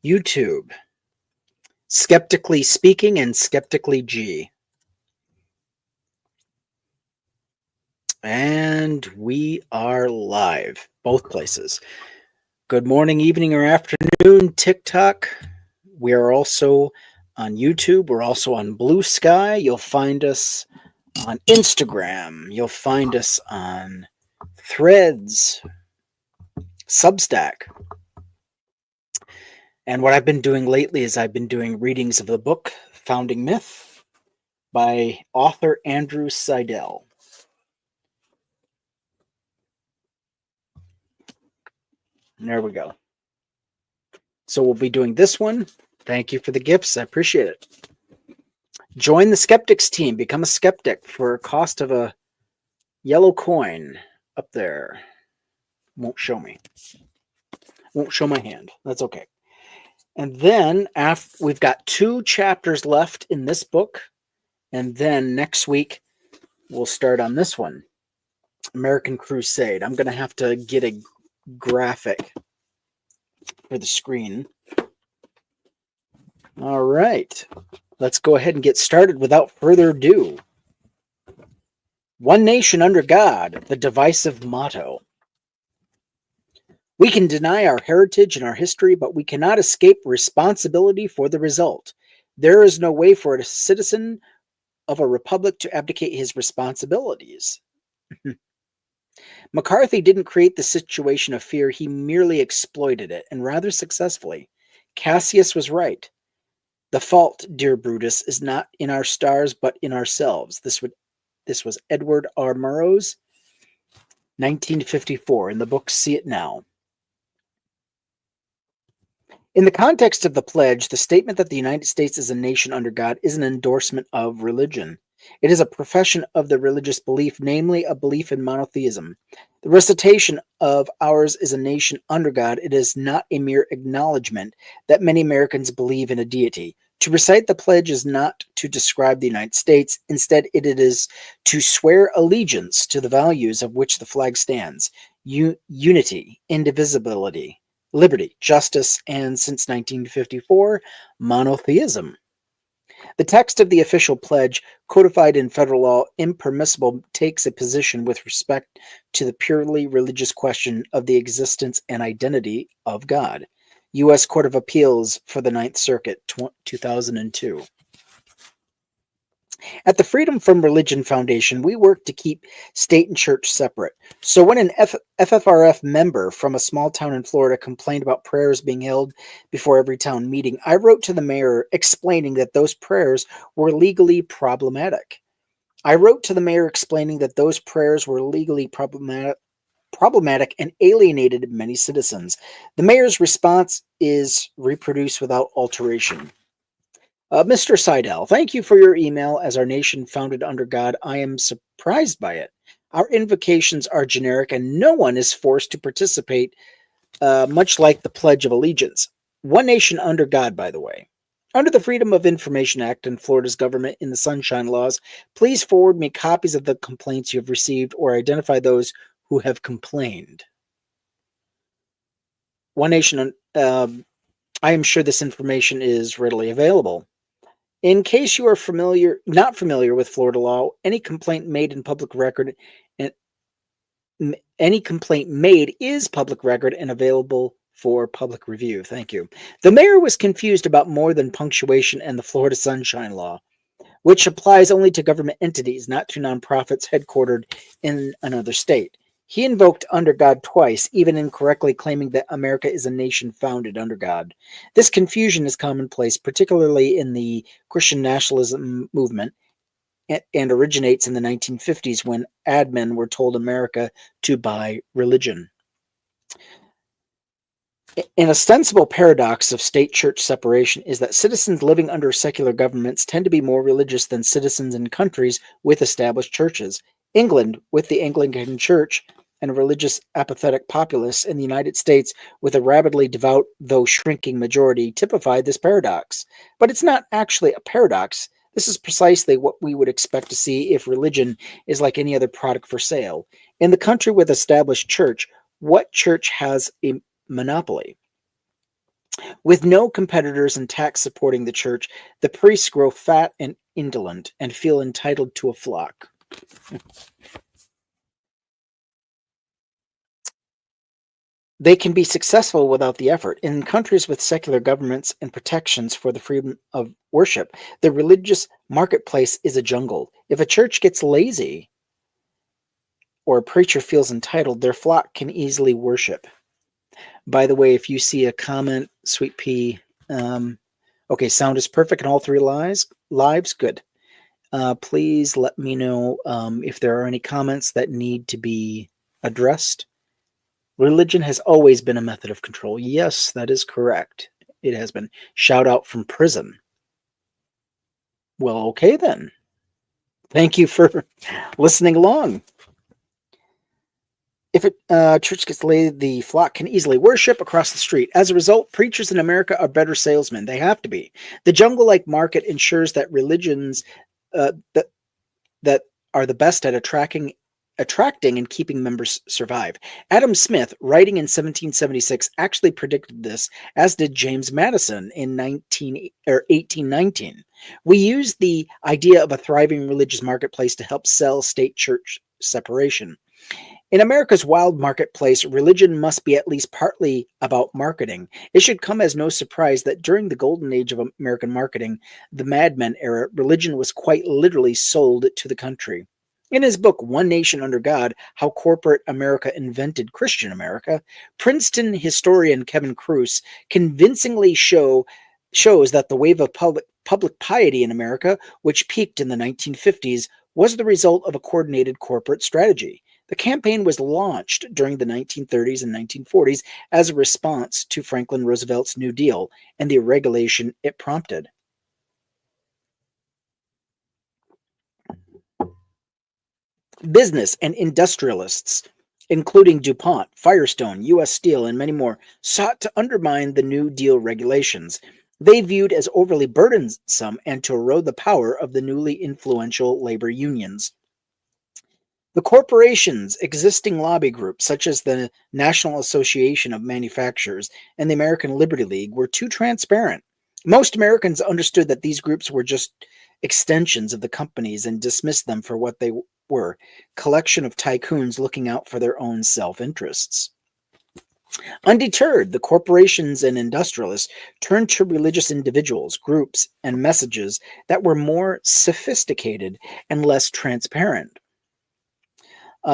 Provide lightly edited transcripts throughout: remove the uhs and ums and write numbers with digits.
YouTube, Skeptically Speaking and Skeptically G. And we are live, both places. Good morning, evening, or afternoon, TikTok. We are also on YouTube. We're also on Blue Sky. You'll find us on Instagram. You'll find us on Threads, Substack. And what I've been doing lately is I've been doing readings of the book Founding Myth by author Andrew Seidel. And there we go. So we'll be doing this one. Thank you for the gifts. I appreciate it. Join the Skeptics team. Become a skeptic for a cost of a yellow coin up there. Won't show me. Won't show my hand. That's okay. And then we've got 2 chapters left in this book. And then next week, we'll start on this one, American Crusade. I'm going to have to get a graphic for the screen. All right. Let's go ahead and get started without further ado. One nation under God, the divisive motto. We can deny our heritage and our history, but we cannot escape responsibility for the result. There is no way for a citizen of a republic to abdicate his responsibilities. McCarthy didn't create the situation of fear, he merely exploited it, and rather successfully. Cassius was right. The fault, dear Brutus, is not in our stars, but in ourselves. This was Edward R. Murrow's 1954 in the book See It Now. In the context of the pledge, the statement that the United States is a nation under God is an endorsement of religion. It is a profession of the religious belief, namely a belief in monotheism. The recitation of ours is a nation under God. It is not a mere acknowledgement that many Americans believe in a deity. To recite the pledge is not to describe the United States. Instead, it is to swear allegiance to the values of which the flag stands: unity, indivisibility, liberty, justice, and since 1954, monotheism. The text of the official pledge, codified in federal law, impermissible, takes a position with respect to the purely religious question of the existence and identity of God. U.S. Court of Appeals for the Ninth Circuit, 2002. At the Freedom from Religion Foundation, we work to keep state and church separate. So when an FFRF member from a small town in Florida complained about prayers being held before every town meeting, I wrote to the mayor explaining that those prayers were legally problematic. I wrote to the mayor explaining that those prayers were legally problematic and alienated many citizens. The mayor's response is reproduced without alteration. Mr. Seidel, thank you for your email. As our nation founded under God, I am surprised by it. Our invocations are generic and no one is forced to participate, much like the Pledge of Allegiance. One nation under God, by the way. Under the Freedom of Information Act and Florida's government in the Sunshine Laws, please forward me copies of the complaints you have received or identify those who have complained. One nation, I am sure this information is readily available. In case you are not familiar with Florida law, any complaint made is public record and available for public review. Thank you. The mayor was confused about more than punctuation and the Florida Sunshine Law, which applies only to government entities, not to nonprofits headquartered in another state. He invoked under God twice, even incorrectly claiming that America is a nation founded under God. This confusion is commonplace, particularly in the Christian nationalism movement, and originates in the 1950s when admin were told America to buy religion. An ostensible paradox of state-church separation is that citizens living under secular governments tend to be more religious than citizens in countries with established churches. England, with the Anglican Church, and a religious apathetic populace in the United States with a rabidly devout, though shrinking majority, typify this paradox. But it's not actually a paradox. This is precisely what we would expect to see if religion is like any other product for sale. In the country with established church, what church has a monopoly? With no competitors and tax supporting the church, the priests grow fat and indolent and feel entitled to a flock. They can be successful without the effort. In countries with secular governments and protections for the freedom of worship, the religious marketplace is a jungle. If a church gets lazy or a preacher feels entitled, their flock can easily worship. By the way, if you see a comment, Sweet Pea, okay, sound is perfect in all three lives. Good. Please let me know if there are any comments that need to be addressed. Religion has always been a method of control. Yes, that is correct. It has been. Shout out from prison. Well, okay then. Thank you for listening along. If a church gets laid, the flock can easily worship across the street. As a result, preachers in America are better salesmen. They have to be. The jungle-like market ensures that religions that are the best at attracting and keeping members survive. Adam Smith, writing in 1776, actually predicted this, as did James Madison in 1819. We use the idea of a thriving religious marketplace to help sell state-church separation. In America's wild marketplace, religion must be at least partly about marketing. It should come as no surprise that during the golden age of American marketing, the Mad Men era, religion was quite literally sold to the country. In his book, One Nation Under God, How Corporate America Invented Christian America, Princeton historian Kevin Kruse convincingly shows that the wave of public piety in America, which peaked in the 1950s, was the result of a coordinated corporate strategy. The campaign was launched during the 1930s and 1940s as a response to Franklin Roosevelt's New Deal and the regulation it prompted. Business and industrialists, including DuPont, Firestone, U.S. Steel, and many more, sought to undermine the New Deal regulations. They viewed as overly burdensome and to erode the power of the newly influential labor unions. The corporations' existing lobby groups, such as the National Association of Manufacturers and the American Liberty League, were too transparent. Most Americans understood that these groups were just extensions of the companies and dismissed them for what they were, collection of tycoons looking out for their own self-interests. Undeterred, the corporations and industrialists turned to religious individuals, groups, and messages that were more sophisticated and less transparent.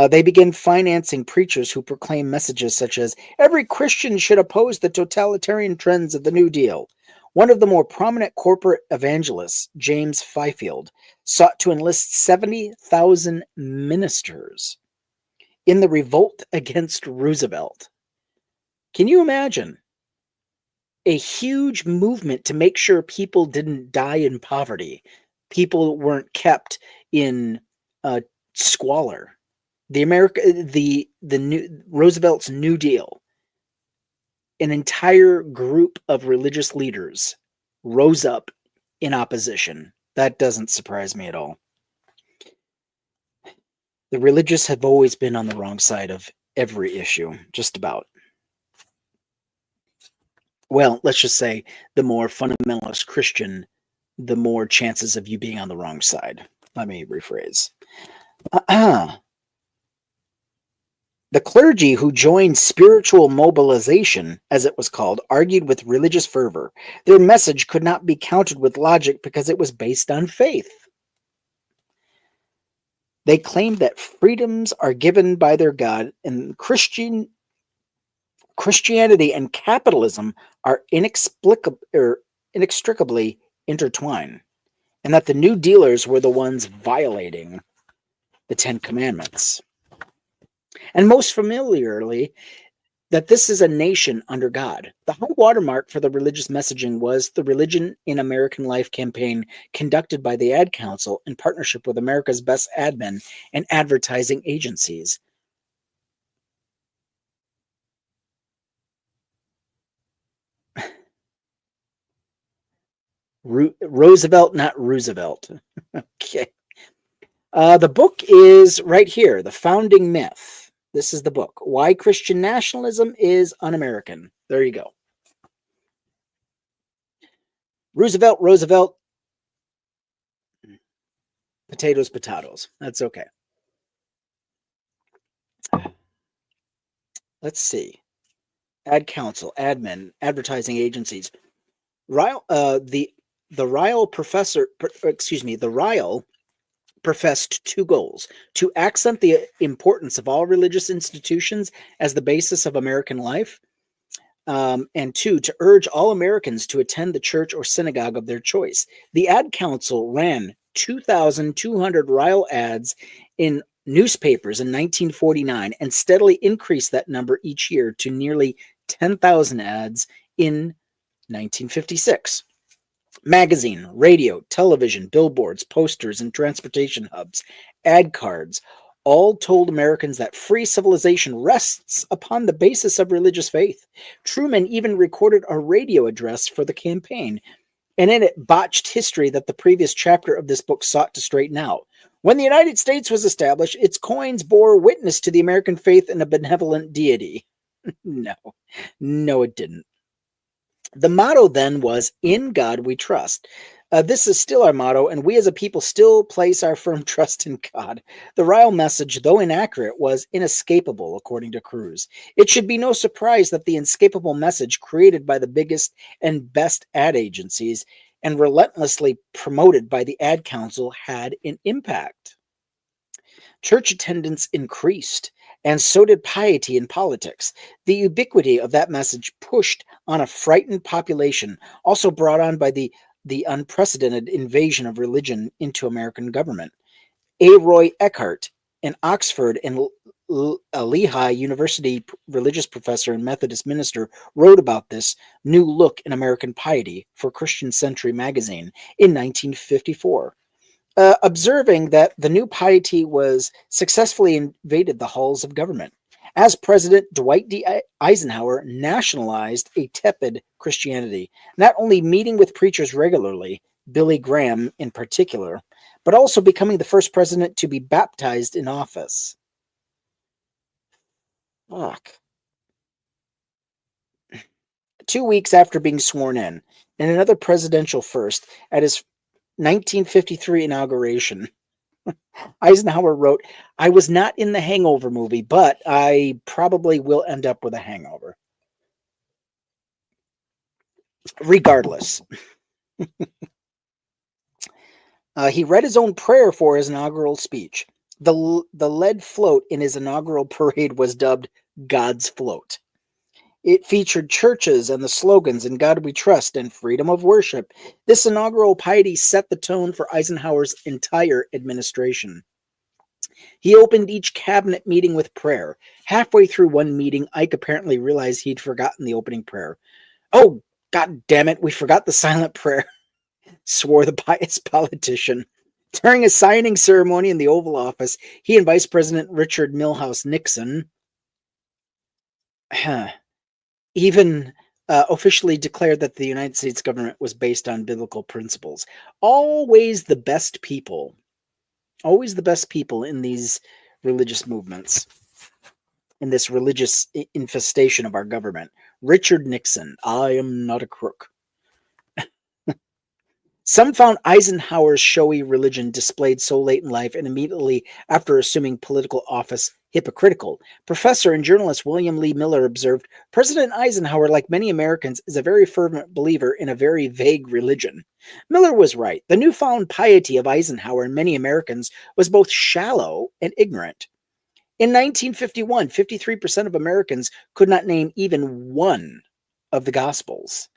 They began financing preachers who proclaim messages such as, every Christian should oppose the totalitarian trends of the New Deal. One of the more prominent corporate evangelists, James Fifield, sought to enlist 70,000 ministers in the revolt against Roosevelt. Can you imagine? A huge movement to make sure people didn't die in poverty. People weren't kept in squalor. The new Roosevelt's New Deal, an entire group of religious leaders rose up in opposition. That doesn't surprise me at all. The religious have always been on the wrong side of every issue, just about. Well, let's just say the more fundamentalist Christian, the more chances of you being on the wrong side. Let me rephrase. The clergy who joined spiritual mobilization, as it was called, argued with religious fervor. Their message could not be countered with logic because it was based on faith. They claimed that freedoms are given by their God, and Christianity and capitalism are inextricably intertwined, and that the New Dealers were the ones violating the Ten Commandments. And most familiarly, that this is a nation under God. The high watermark for the religious messaging was the Religion in American Life campaign conducted by the Ad Council in partnership with America's Best Ad Men and advertising agencies. Roosevelt, not Roosevelt. Okay. The book is right here, The Founding Myth. This is the book, Why Christian Nationalism is Un-American. There you go. Roosevelt, potatoes. That's okay. Let's see. Ad council, admin, advertising agencies. Ryle, the Ryle professor, excuse me, the Ryle professed two goals: to accent the importance of all religious institutions as the basis of American life, and two, to urge all Americans to attend the church or synagogue of their choice. The ad council ran 2,200 Ryle ads in newspapers in 1949 and steadily increased that number each year to nearly 10,000 ads in 1956. Magazine, radio, television, billboards, posters, and transportation hubs, ad cards, all told Americans that free civilization rests upon the basis of religious faith. Truman even recorded a radio address for the campaign, and in it botched history that the previous chapter of this book sought to straighten out. When the United States was established, its coins bore witness to the American faith in a benevolent deity. No, it didn't. The motto then was, "In God we trust." This is still our motto, and we as a people still place our firm trust in God. The Ryle message, though inaccurate, was inescapable, according to Cruz. It should be no surprise that the inescapable message created by the biggest and best ad agencies and relentlessly promoted by the ad council had an impact. Church attendance increased, and so did piety in politics. The ubiquity of that message pushed on a frightened population, also brought on by the unprecedented invasion of religion into American government. A. Roy Eckhart, an Oxford and Lehigh University religious professor and Methodist minister, wrote about this new look in American piety for Christian Century magazine in 1954. Observing that the new piety was successfully invaded the halls of government. As president, Dwight D. Eisenhower nationalized a tepid Christianity, not only meeting with preachers regularly, Billy Graham in particular, but also becoming the first president to be baptized in office. Fuck. 2 weeks after being sworn in another presidential first, at his 1953 inauguration, Eisenhower wrote, "I was not in the Hangover movie, but I probably will end up with a hangover." Regardless, he read his own prayer for his inaugural speech. The lead float in his inaugural parade was dubbed God's Float. It featured churches and the slogans "In God We Trust" and "Freedom of Worship." This inaugural piety set the tone for Eisenhower's entire administration. He opened each cabinet meeting with prayer. Halfway through one meeting, Ike apparently realized he'd forgotten the opening prayer. "Oh, God damn it, we forgot the silent prayer," swore the pious politician. During a signing ceremony in the Oval Office, he and Vice President Richard Milhous Nixon even officially declared that the United States government was based on biblical principles. Always the best people in these religious movements, in this religious infestation of our government. Richard Nixon, "I am not a crook." Some found Eisenhower's showy religion displayed so late in life and immediately after assuming political office hypocritical. Professor and journalist William Lee Miller observed, "President Eisenhower, like many Americans, is a very fervent believer in a very vague religion." Miller was right. The newfound piety of Eisenhower and many Americans was both shallow and ignorant. In 1951, 53% of Americans could not name even one of the Gospels.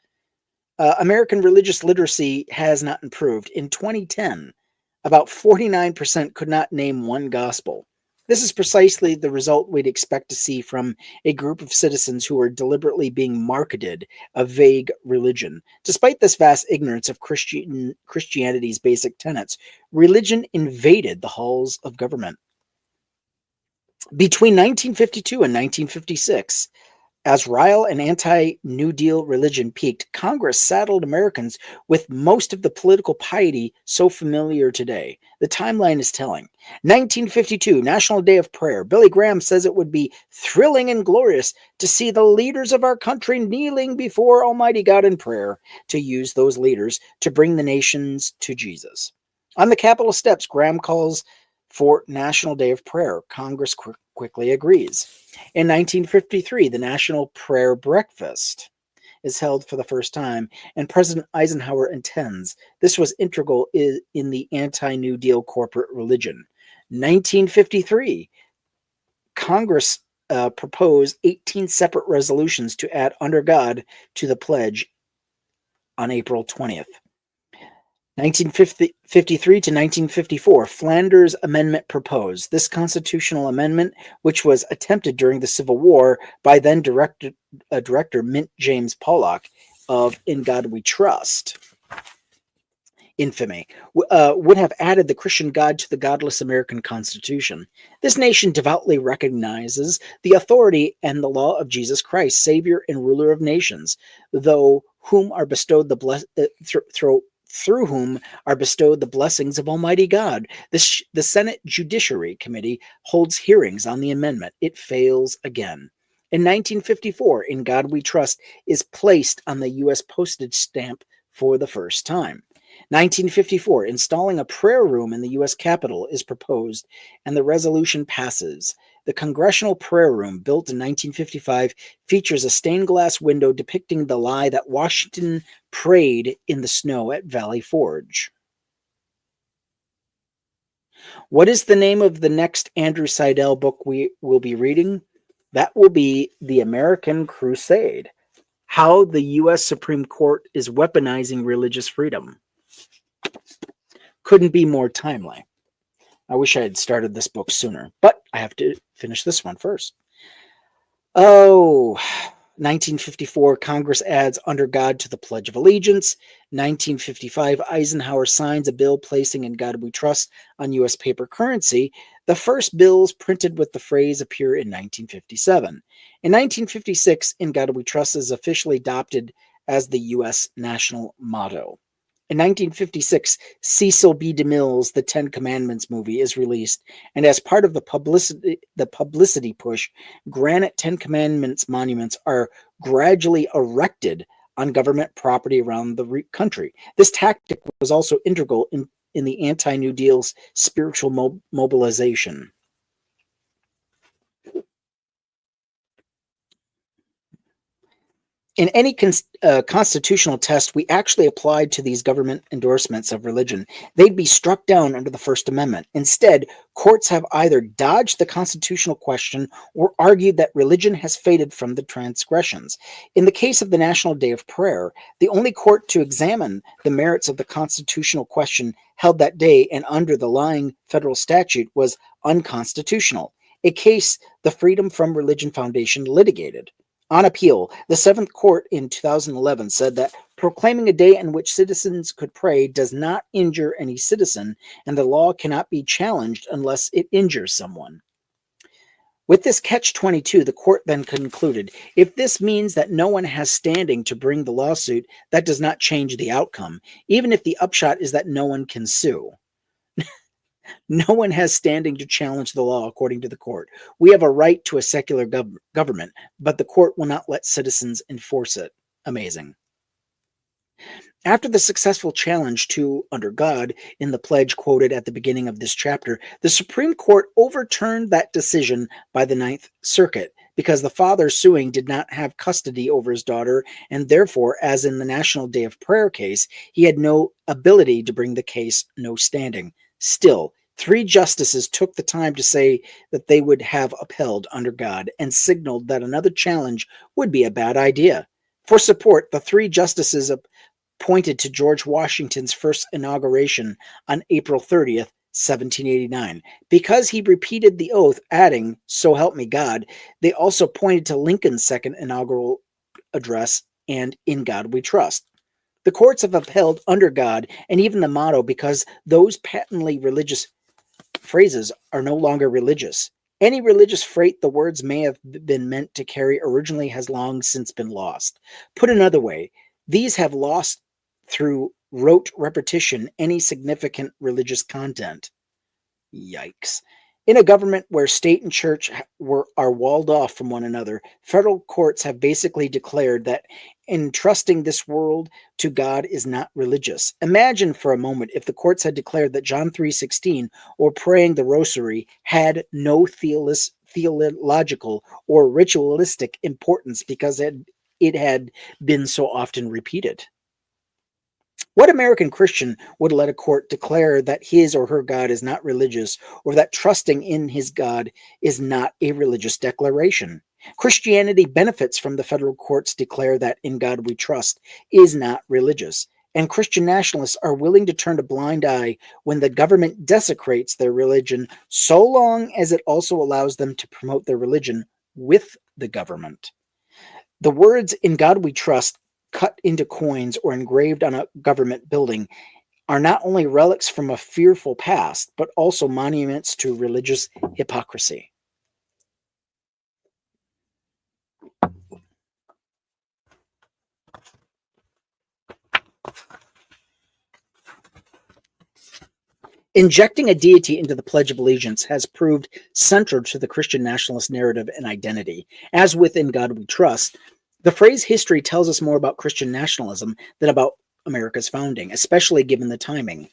American religious literacy has not improved. In 2010, about 49% could not name one gospel. This is precisely the result we'd expect to see from a group of citizens who are deliberately being marketed a vague religion. Despite this vast ignorance of Christianity's basic tenets, religion invaded the halls of government. Between 1952 and 1956, As rival and anti-New Deal religion peaked, Congress saddled Americans with most of the political piety so familiar today. The timeline is telling. 1952, National Day of Prayer. Billy Graham says it would be thrilling and glorious to see the leaders of our country kneeling before Almighty God in prayer, to use those leaders to bring the nations to Jesus. On the Capitol steps, Graham calls for National Day of Prayer. Congress quickly agrees. In 1953, the National Prayer Breakfast is held for the first time, and President Eisenhower attends. This was integral in the anti-New Deal corporate religion. 1953, Congress proposed 18 separate resolutions to add "Under God" to the pledge on April 20th. 1953 to 1954, Flanders Amendment proposed. This constitutional amendment, which was attempted during the Civil War by then director Mint James Pollock of In God We Trust, infamy, would have added the Christian God to the godless American Constitution. This nation devoutly recognizes the authority and the law of Jesus Christ, Savior and ruler of nations, though whom are bestowed through whom are bestowed the blessings of Almighty God. The Senate Judiciary Committee holds hearings on the amendment. It fails again. In 1954, In God We Trust is placed on the U.S. postage stamp for the first time. 1954, installing a prayer room in the U.S. Capitol is proposed, and the resolution passes. The Congressional Prayer Room, built in 1955, features a stained glass window depicting the lie that Washington prayed in the snow at Valley Forge. What is the name of the next Andrew Seidel book we will be reading? That will be The American Crusade: How the U.S. Supreme Court is Weaponizing Religious Freedom. Couldn't be more timely. I wish I had started this book sooner, but I have to finish this one first. 1954, Congress adds Under God to the Pledge of Allegiance. 1955, Eisenhower signs a bill placing In God We Trust on U.S. paper currency. The first bills printed with the phrase appear in 1957. In 1956, In God We Trust is officially adopted as the U.S. national motto. In 1956, Cecil B. DeMille's The Ten Commandments movie is released, and as part of the publicity push, granite Ten Commandments monuments are gradually erected on government property around the country. This tactic was also integral in the anti-New Deal's spiritual mobilization. In any constitutional test we actually applied to these government endorsements of religion, they'd be struck down under the First Amendment. Instead, courts have either dodged the constitutional question or argued that religion has faded from the transgressions. In the case of the National Day of Prayer, the only court to examine the merits of the constitutional question held that day and under the lying federal statute was unconstitutional, a case the Freedom from Religion Foundation litigated. On appeal, the Seventh Court in 2011 said that proclaiming a day in which citizens could pray does not injure any citizen, and the law cannot be challenged unless it injures someone. With this catch-22, the court then concluded, if this means that no one has standing to bring the lawsuit, that does not change the outcome, even if the upshot is that no one can sue. No one has standing to challenge the law, according to the court. We have a right to a secular government, but the court will not let citizens enforce it. Amazing. After the successful challenge to Under God in the pledge quoted at the beginning of this chapter, the Supreme Court overturned that decision by the Ninth Circuit because the father suing did not have custody over his daughter, and therefore, as in the National Day of Prayer case, he had no ability to bring the case, no standing. Still, 3 justices took the time to say that they would have upheld Under God and signaled that another challenge would be a bad idea. For support, the 3 justices pointed to George Washington's first inauguration on April 30th, 1789. Because he repeated the oath, adding, "So help me God," they also pointed to Lincoln's second inaugural address and "In God We Trust." The courts have upheld Under God and even the motto because those patently religious phrases are no longer religious. Any religious freight the words may have been meant to carry originally has long since been lost. Put another way, these have lost through rote repetition any significant religious content. Yikes. In a government where state and church are walled off from one another, federal courts have basically declared that entrusting this world to God is not religious. Imagine for a moment if the courts had declared that John 3:16 or praying the rosary had no theological or ritualistic importance because it had been so often repeated. What American Christian would let a court declare that his or her God is not religious, or that trusting in his God is not a religious declaration? Christianity benefits from the federal courts declare that in God we trust is not religious, and Christian nationalists are willing to turn a blind eye when the government desecrates their religion, so long as it also allows them to promote their religion with the government. The words "In God We Trust" cut into coins or engraved on a government building are not only relics from a fearful past, but also monuments to religious hypocrisy. Injecting a deity into the Pledge of Allegiance has proved central to the Christian nationalist narrative and identity. As with "In God We Trust," the phrase history tells us more about Christian nationalism than about America's founding, especially given the timing.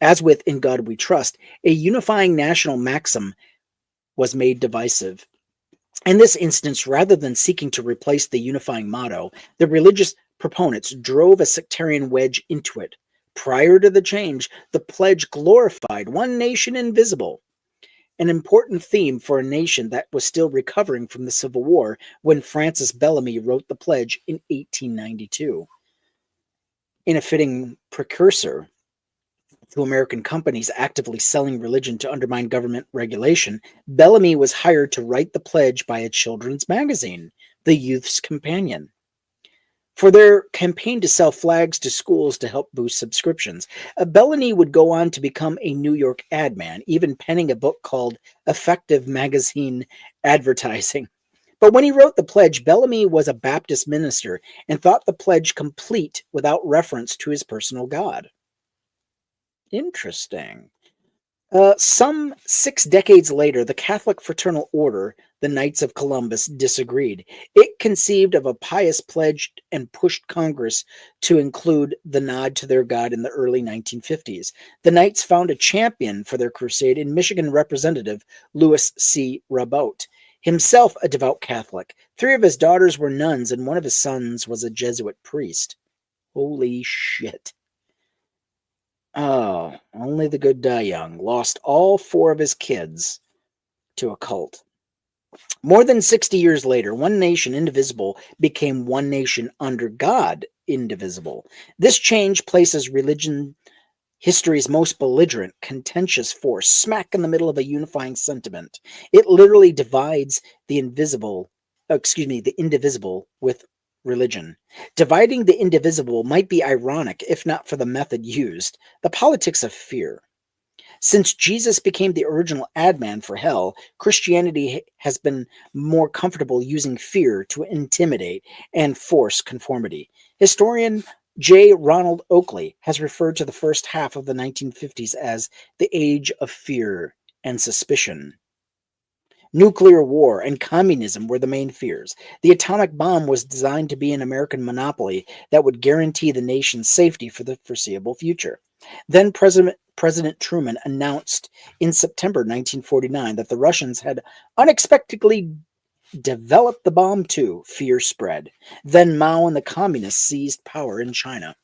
As with "In God We Trust," a unifying national maxim was made divisive. In this instance, rather than seeking to replace the unifying motto, the religious proponents drove a sectarian wedge into it. Prior to the change, the pledge glorified one nation invisible, an important theme for a nation that was still recovering from the Civil War when Francis Bellamy wrote the pledge in 1892. In a fitting precursor to American companies actively selling religion to undermine government regulation, Bellamy was hired to write the pledge by a children's magazine, The Youth's Companion, for their campaign to sell flags to schools to help boost subscriptions. Bellamy would go on to become a New York ad man, even penning a book called Effective Magazine Advertising. But when he wrote the pledge, Bellamy was a Baptist minister and thought the pledge complete without reference to his personal God. Interesting. Some 6 decades later, the Catholic Fraternal Order, the Knights of Columbus, disagreed. It conceived of a pious pledge and pushed Congress to include the nod to their God in the early 1950s. The Knights found a champion for their crusade in Michigan Representative Louis C. Rabot, himself a devout Catholic. 3 of his daughters were nuns, and one of his sons was a Jesuit priest. Holy shit. Oh, only the good die young. Lost all 4 of his kids to a cult. More than 60 years later, one nation indivisible became one nation under God indivisible. This change places religion, history's most belligerent, contentious force, smack in the middle of a unifying sentiment. It literally divides the indivisible with religion. Dividing the indivisible might be ironic if not for the method used, the politics of fear. Since Jesus became the original ad man for hell, Christianity has been more comfortable using fear to intimidate and force conformity. Historian J. Ronald Oakley has referred to the first half of the 1950s as the age of fear and suspicion. Nuclear war and communism were the main fears. The atomic bomb was designed to be an American monopoly that would guarantee the nation's safety for the foreseeable future. Then President Truman announced in September 1949 that the Russians had unexpectedly developed the bomb too. Fear spread. Then Mao and the communists seized power in China.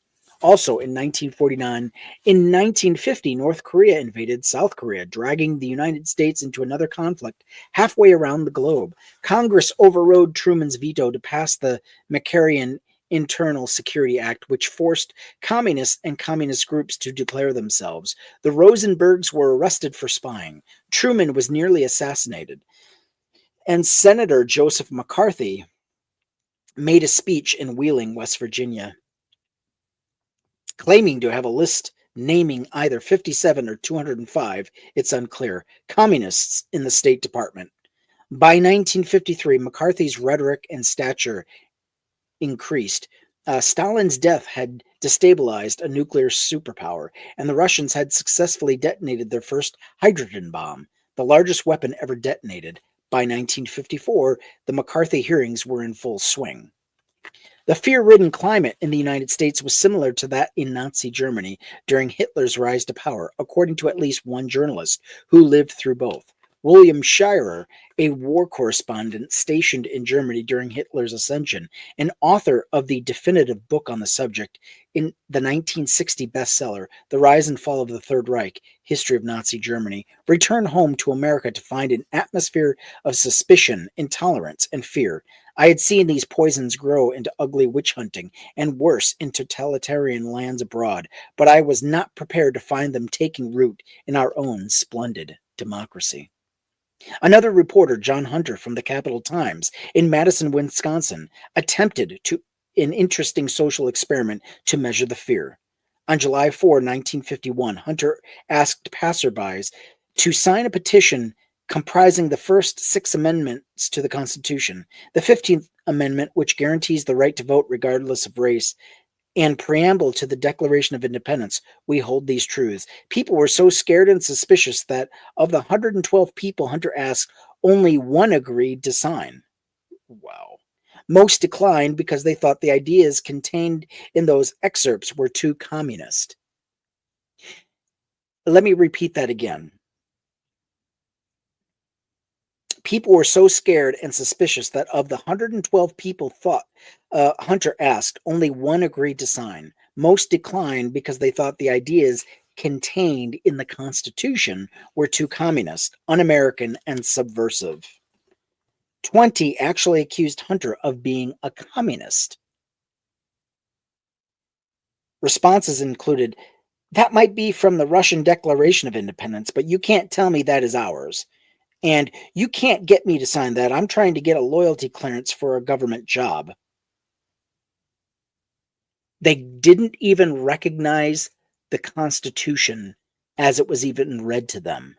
Also in 1949, in 1950, North Korea invaded South Korea, dragging the United States into another conflict halfway around the globe. Congress overrode Truman's veto to pass the McCarran Internal Security Act, which forced communists and communist groups to declare themselves. The Rosenbergs were arrested for spying. Truman was nearly assassinated. And Senator Joseph McCarthy made a speech in Wheeling, West Virginia, claiming to have a list naming either 57 or 205, it's unclear, communists in the State Department. By 1953, McCarthy's rhetoric and stature increased. Stalin's death had destabilized a nuclear superpower, and the Russians had successfully detonated their first hydrogen bomb, the largest weapon ever detonated. By 1954, the McCarthy hearings were in full swing. The fear ridden climate in the United States was similar to that in Nazi Germany during Hitler's rise to power, according to at least one journalist who lived through both. William Shirer, a war correspondent stationed in Germany during Hitler's ascension, and author of the definitive book on the subject in the 1960 bestseller, The Rise and Fall of the Third Reich, History of Nazi Germany, returned home to America to find an atmosphere of suspicion, intolerance, and fear. I had seen these poisons grow into ugly witch hunting and worse in totalitarian lands abroad, but I was not prepared to find them taking root in our own splendid democracy. Another reporter, John Hunter from the Capital Times in Madison, Wisconsin, attempted an interesting social experiment to measure the fear. On July 4, 1951, Hunter asked passerbys to sign a petition comprising the first 6 amendments to the Constitution, the 15th Amendment, which guarantees the right to vote regardless of race, and preamble to the Declaration of Independence. We hold these truths. People were so scared and suspicious that of the 112 people Hunter asked, only one agreed to sign. Wow. Most declined because they thought the ideas contained in those excerpts were too communist. Let me repeat that again. People were so scared and suspicious that of the 112 people Hunter asked, only one agreed to sign. Most declined because they thought the ideas contained in the Constitution were too communist, un-American, and subversive. 20 actually accused Hunter of being a communist. Responses included, that might be from the Russian Declaration of Independence, but you can't tell me that is ours. And you can't get me to sign that. I'm trying to get a loyalty clearance for a government job. They didn't even recognize the Constitution as it was even read to them.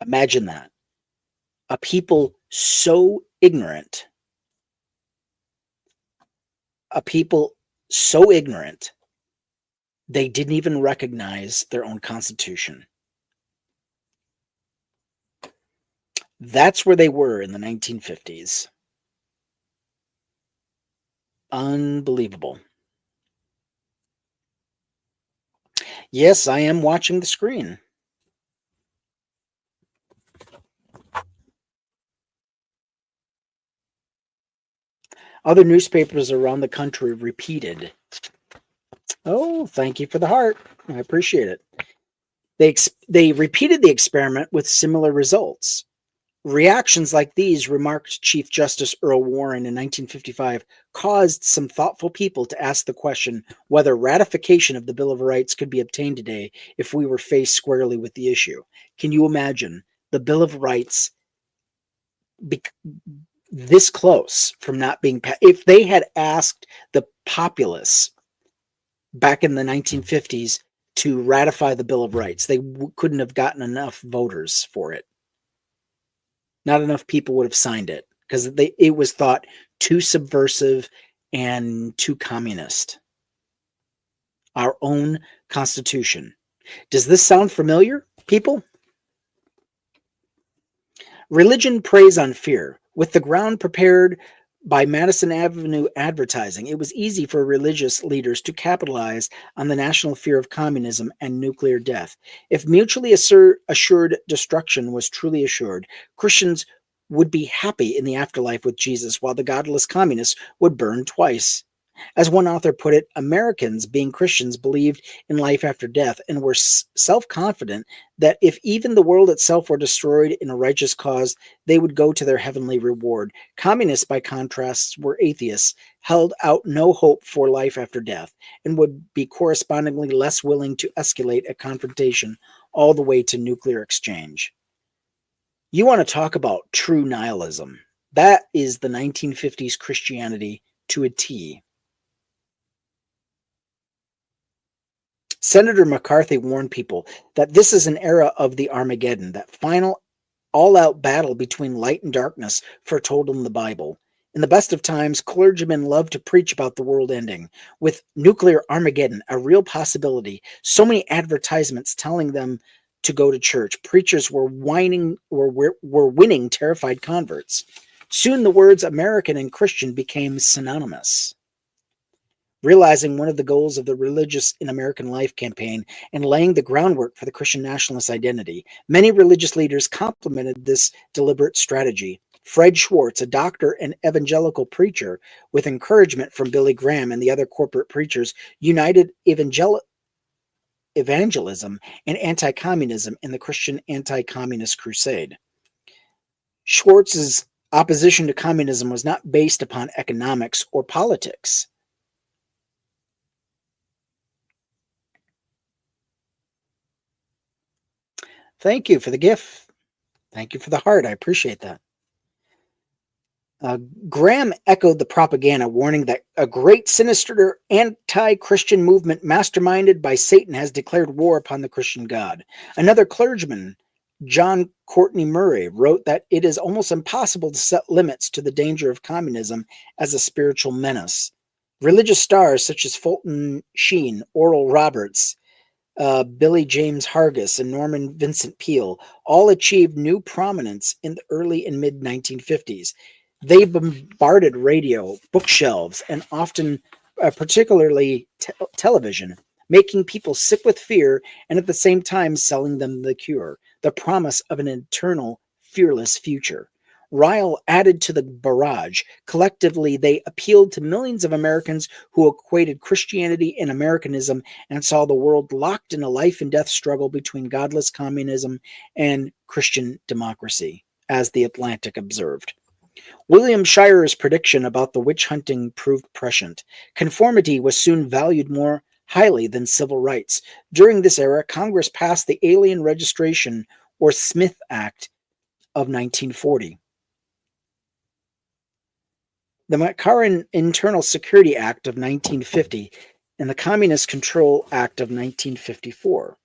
Imagine that. A people so ignorant, they didn't even recognize their own Constitution. That's where they were in the 1950s. Unbelievable. Yes, I am watching the screen. Other newspapers around the country repeated. Oh, thank you for the heart. I appreciate it. They repeated the experiment with similar results. Reactions like these, remarked Chief Justice Earl Warren in 1955, caused some thoughtful people to ask the question whether ratification of the Bill of Rights could be obtained today if we were faced squarely with the issue. Can you imagine the Bill of Rights this close from not being passed? If they had asked the populace back in the 1950s to ratify the Bill of Rights, they couldn't have gotten enough voters for it. Not enough people would have signed it because it was thought too subversive and too communist. Our own Constitution. Does this sound familiar, people? Religion preys on fear. With the ground prepared by Madison Avenue advertising, it was easy for religious leaders to capitalize on the national fear of communism and nuclear death. If mutually assured destruction was truly assured, Christians would be happy in the afterlife with Jesus, while the godless communists would burn twice. As one author put it, Americans, being Christians, believed in life after death and were self-confident that if even the world itself were destroyed in a righteous cause, they would go to their heavenly reward. Communists, by contrast, were atheists, held out no hope for life after death, and would be correspondingly less willing to escalate a confrontation all the way to nuclear exchange. You want to talk about true nihilism. That is the 1950s Christianity to a T. Senator McCarthy warned people that this is an era of the Armageddon, that final all-out battle between light and darkness foretold in the Bible. In the best of times, clergymen loved to preach about the world ending, with nuclear Armageddon a real possibility. So many advertisements telling them to go to church. Preachers were winning terrified converts. Soon the words American and Christian became synonymous. Realizing one of the goals of the Religious in American Life campaign and laying the groundwork for the Christian nationalist identity, many religious leaders complemented this deliberate strategy. Fred Schwartz, a doctor and evangelical preacher, with encouragement from Billy Graham and the other corporate preachers, united evangelism and anti-communism in the Christian anti-communist crusade. Schwartz's opposition to communism was not based upon economics or politics. Thank you for the gift. Thank you for the heart. I appreciate that. Uh, Graham echoed the propaganda, warning that a great sinister anti-Christian movement masterminded by Satan has declared war upon the Christian God. Another clergyman, John Courtney Murray, wrote that it is almost impossible to set limits to the danger of communism as a spiritual menace. Religious stars such as Fulton Sheen, Oral Roberts, Billy James Hargis, and Norman Vincent Peale all achieved new prominence in the early and mid 1950s. They bombarded radio, bookshelves, and often, particularly television, making people sick with fear and at the same time selling them the cure, the promise of an eternal, fearless future. Ryle added to the barrage. Collectively, they appealed to millions of Americans who equated Christianity and Americanism and saw the world locked in a life and death struggle between godless communism and Christian democracy, as The Atlantic observed. William Shirer's prediction about the witch hunting proved prescient. Conformity was soon valued more highly than civil rights. During this era, Congress passed the Alien Registration or Smith Act of 1940. The McCarran Internal Security Act of 1950, and the Communist Control Act of 1954.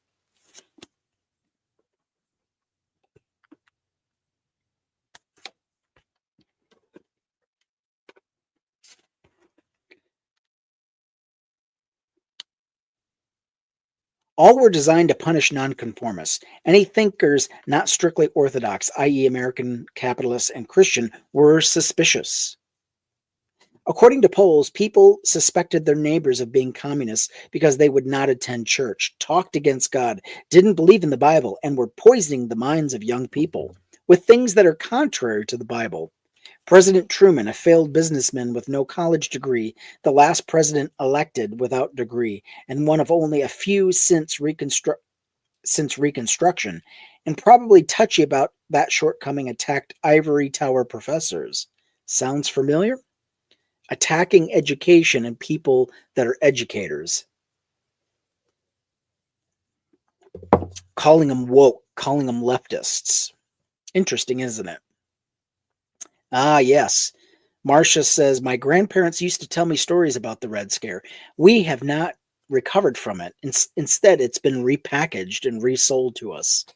All were designed to punish nonconformists. Any thinkers not strictly orthodox, i.e., American, capitalist, and Christian, were suspicious. According to polls, people suspected their neighbors of being communists because they would not attend church, talked against God, didn't believe in the Bible, and were poisoning the minds of young people with things that are contrary to the Bible. President Truman, a failed businessman with no college degree, the last president elected without degree, and one of only a few since Reconstruction, and probably touchy about that shortcoming, attacked ivory tower professors. Sounds familiar? Attacking education and people that are educators. Calling them woke, calling them leftists. Interesting, isn't it? Ah, yes. Marcia says, my grandparents used to tell me stories about the Red Scare. We have not recovered from it. Instead, it's been repackaged and resold to us.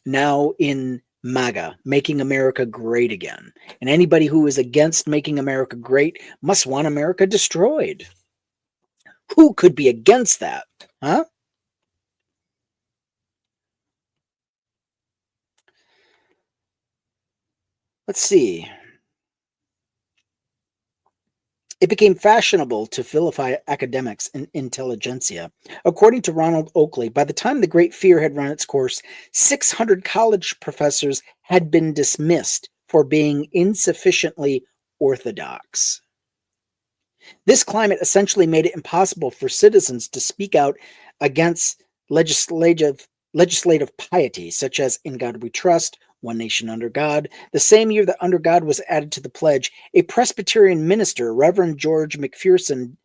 Now in MAGA, Making America Great Again. And anybody who is against making America great must want America destroyed. Who could be against that? Huh? Let's see. It became fashionable to vilify academics and intelligentsia. According to Ronald Oakley, by the time the Great Fear had run its course, 600 college professors had been dismissed for being insufficiently orthodox. This climate essentially made it impossible for citizens to speak out against legislative piety, such as In God We Trust, One Nation Under God. The same year that Under God was added to the pledge, a Presbyterian minister, Reverend George McPherson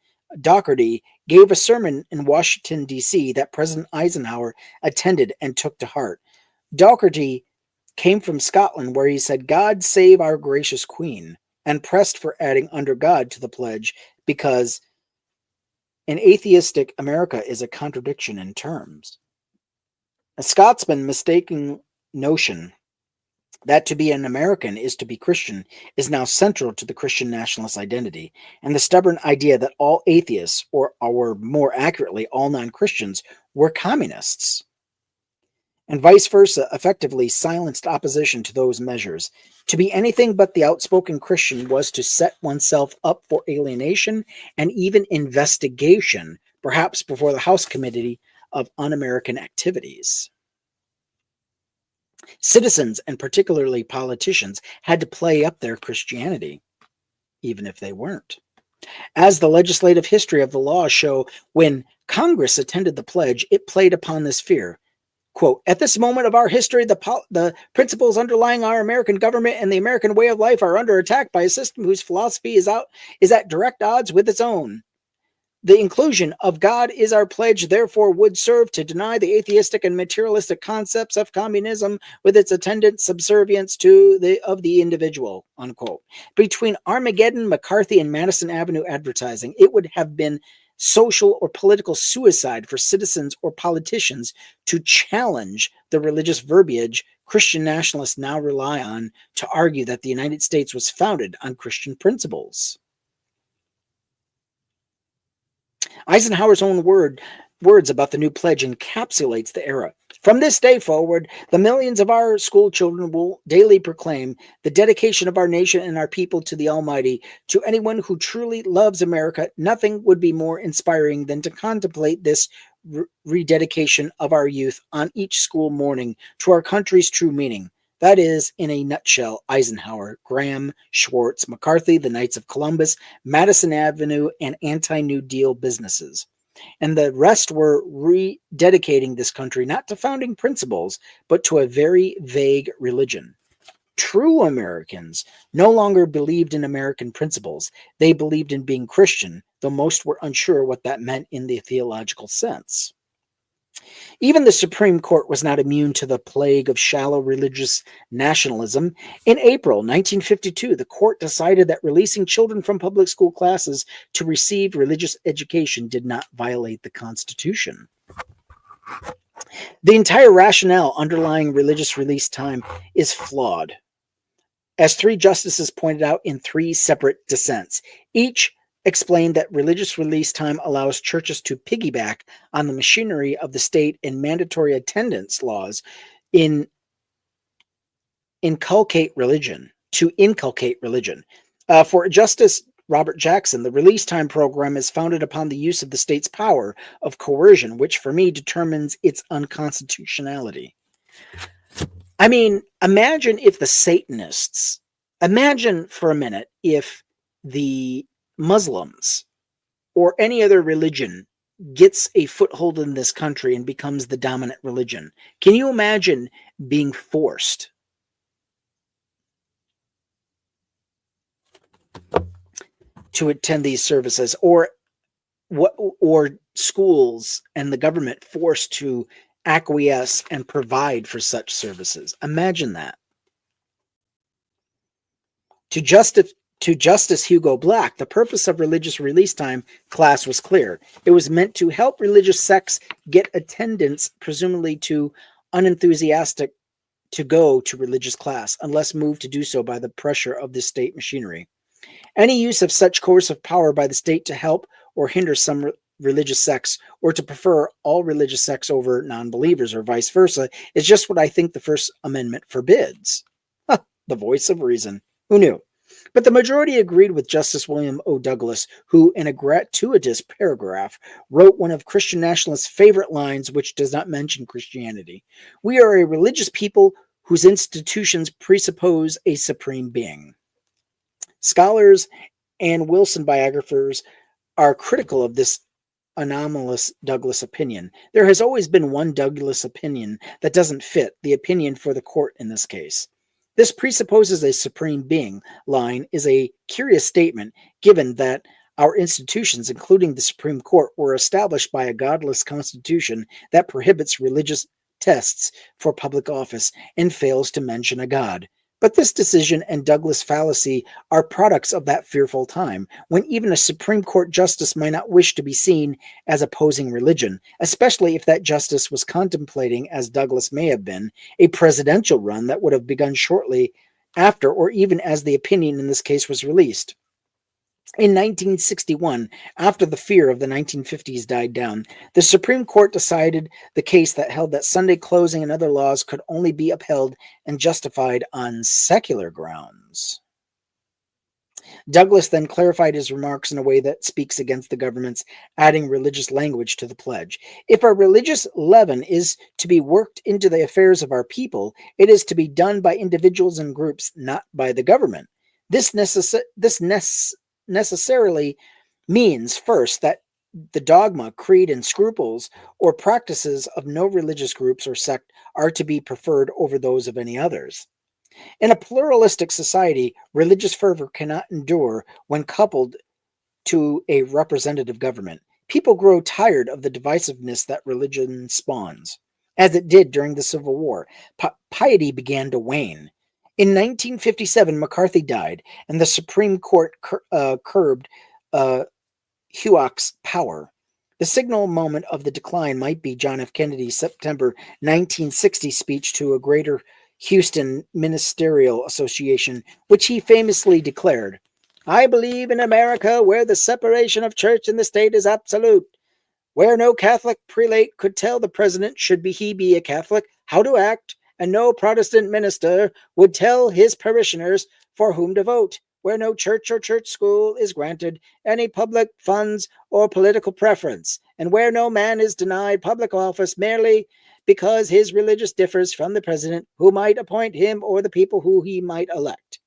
Doherty, gave a sermon in Washington, D.C. that President Eisenhower attended and took to heart. Doherty came from Scotland, where he said, God save our gracious Queen, and pressed for adding Under God to the pledge because an atheistic America is a contradiction in terms. A Scotsman notion that to be an American is to be Christian is now central to the Christian nationalist identity, and the stubborn idea that all atheists, or more accurately, all non-Christians, were communists, and vice versa, effectively silenced opposition to those measures. To be anything but the outspoken Christian was to set oneself up for alienation and even investigation, perhaps before the House Committee of Un-American Activities. Citizens, and particularly politicians, had to play up their Christianity, even if they weren't. As the legislative history of the law show, when Congress attended the pledge, it played upon this fear. Quote, at this moment of our history, the principles underlying our American government and the American way of life are under attack by a system whose philosophy is at direct odds with its own. The inclusion of God is our pledge, therefore, would serve to deny the atheistic and materialistic concepts of communism with its attendant subservience to the individual, unquote. Between Armageddon, McCarthy, and Madison Avenue advertising, it would have been social or political suicide for citizens or politicians to challenge the religious verbiage Christian nationalists now rely on to argue that the United States was founded on Christian principles. Eisenhower's own words about the new pledge encapsulates the era. From this day forward, the millions of our school children will daily proclaim the dedication of our nation and our people to the Almighty. To anyone who truly loves America, nothing would be more inspiring than to contemplate this rededication of our youth on each school morning to our country's true meaning. That is, in a nutshell, Eisenhower, Graham, Schwartz, McCarthy, the Knights of Columbus, Madison Avenue, and anti-New Deal businesses. And the rest were rededicating this country not to founding principles, but to a very vague religion. True Americans no longer believed in American principles. They believed in being Christian, though most were unsure what that meant in the theological sense. Even the Supreme Court was not immune to the plague of shallow religious nationalism. In April 1952, the court decided that releasing children from public school classes to receive religious education did not violate the Constitution. The entire rationale underlying religious release time is flawed, as three justices pointed out in three separate dissents. Each explained that religious release time allows churches to piggyback on the machinery of the state and mandatory attendance laws to inculcate religion. For Justice Robert Jackson, the release time program is founded upon the use of the state's power of coercion, which for me determines its unconstitutionality. I mean, imagine for a minute if the Muslims or any other religion gets a foothold in this country and becomes the dominant religion. Can you imagine being forced to attend these services, or schools and the government forced to acquiesce and provide for such services? Imagine that. To Justice Hugo Black, the purpose of religious release time class was clear. It was meant to help religious sects get attendants, presumably too unenthusiastic to go to religious class, unless moved to do so by the pressure of the state machinery. Any use of such coercive power by the state to help or hinder some religious sects, or to prefer all religious sects over non-believers, or vice versa, is just what I think the First Amendment forbids. The voice of reason. Who knew? But the majority agreed with Justice William O. Douglas, who, in a gratuitous paragraph, wrote one of Christian nationalists' favorite lines, which does not mention Christianity. We are a religious people whose institutions presuppose a supreme being. Scholars and Wilson biographers are critical of this anomalous Douglas opinion. There has always been one Douglas opinion that doesn't fit the opinion for the court in this case. This presupposes a supreme being line is a curious statement, given that our institutions, including the Supreme Court, were established by a godless constitution that prohibits religious tests for public office and fails to mention a God. But this decision and Douglas fallacy are products of that fearful time, when even a Supreme Court justice might not wish to be seen as opposing religion, especially if that justice was contemplating, as Douglas may have been, a presidential run that would have begun shortly after or even as the opinion in this case was released. In 1961, after the fear of the 1950s died down, the Supreme Court decided the case that held that Sunday closing and other laws could only be upheld and justified on secular grounds. Douglas then clarified his remarks in a way that speaks against the government's adding religious language to the pledge. If our religious leaven is to be worked into the affairs of our people, it is to be done by individuals and groups, not by the government. This necessarily means, first, that the dogma, creed, and scruples or practices of no religious groups or sect are to be preferred over those of any others. In a pluralistic society, religious fervor cannot endure when coupled to a representative government. People grow tired of the divisiveness that religion spawns. As it did during the Civil War, piety began to wane. In 1957, McCarthy died, and the Supreme Court curbed Huoch's power. The signal moment of the decline might be John F. Kennedy's September 1960 speech to a Greater Houston Ministerial Association, which he famously declared, "I believe in America where the separation of church and the state is absolute, where no Catholic prelate could tell the president, should he be a Catholic, how to act, and no Protestant minister would tell his parishioners for whom to vote, where no church or church school is granted any public funds or political preference, and where no man is denied public office merely because his religion differs from the president, who might appoint him or the people who he might elect."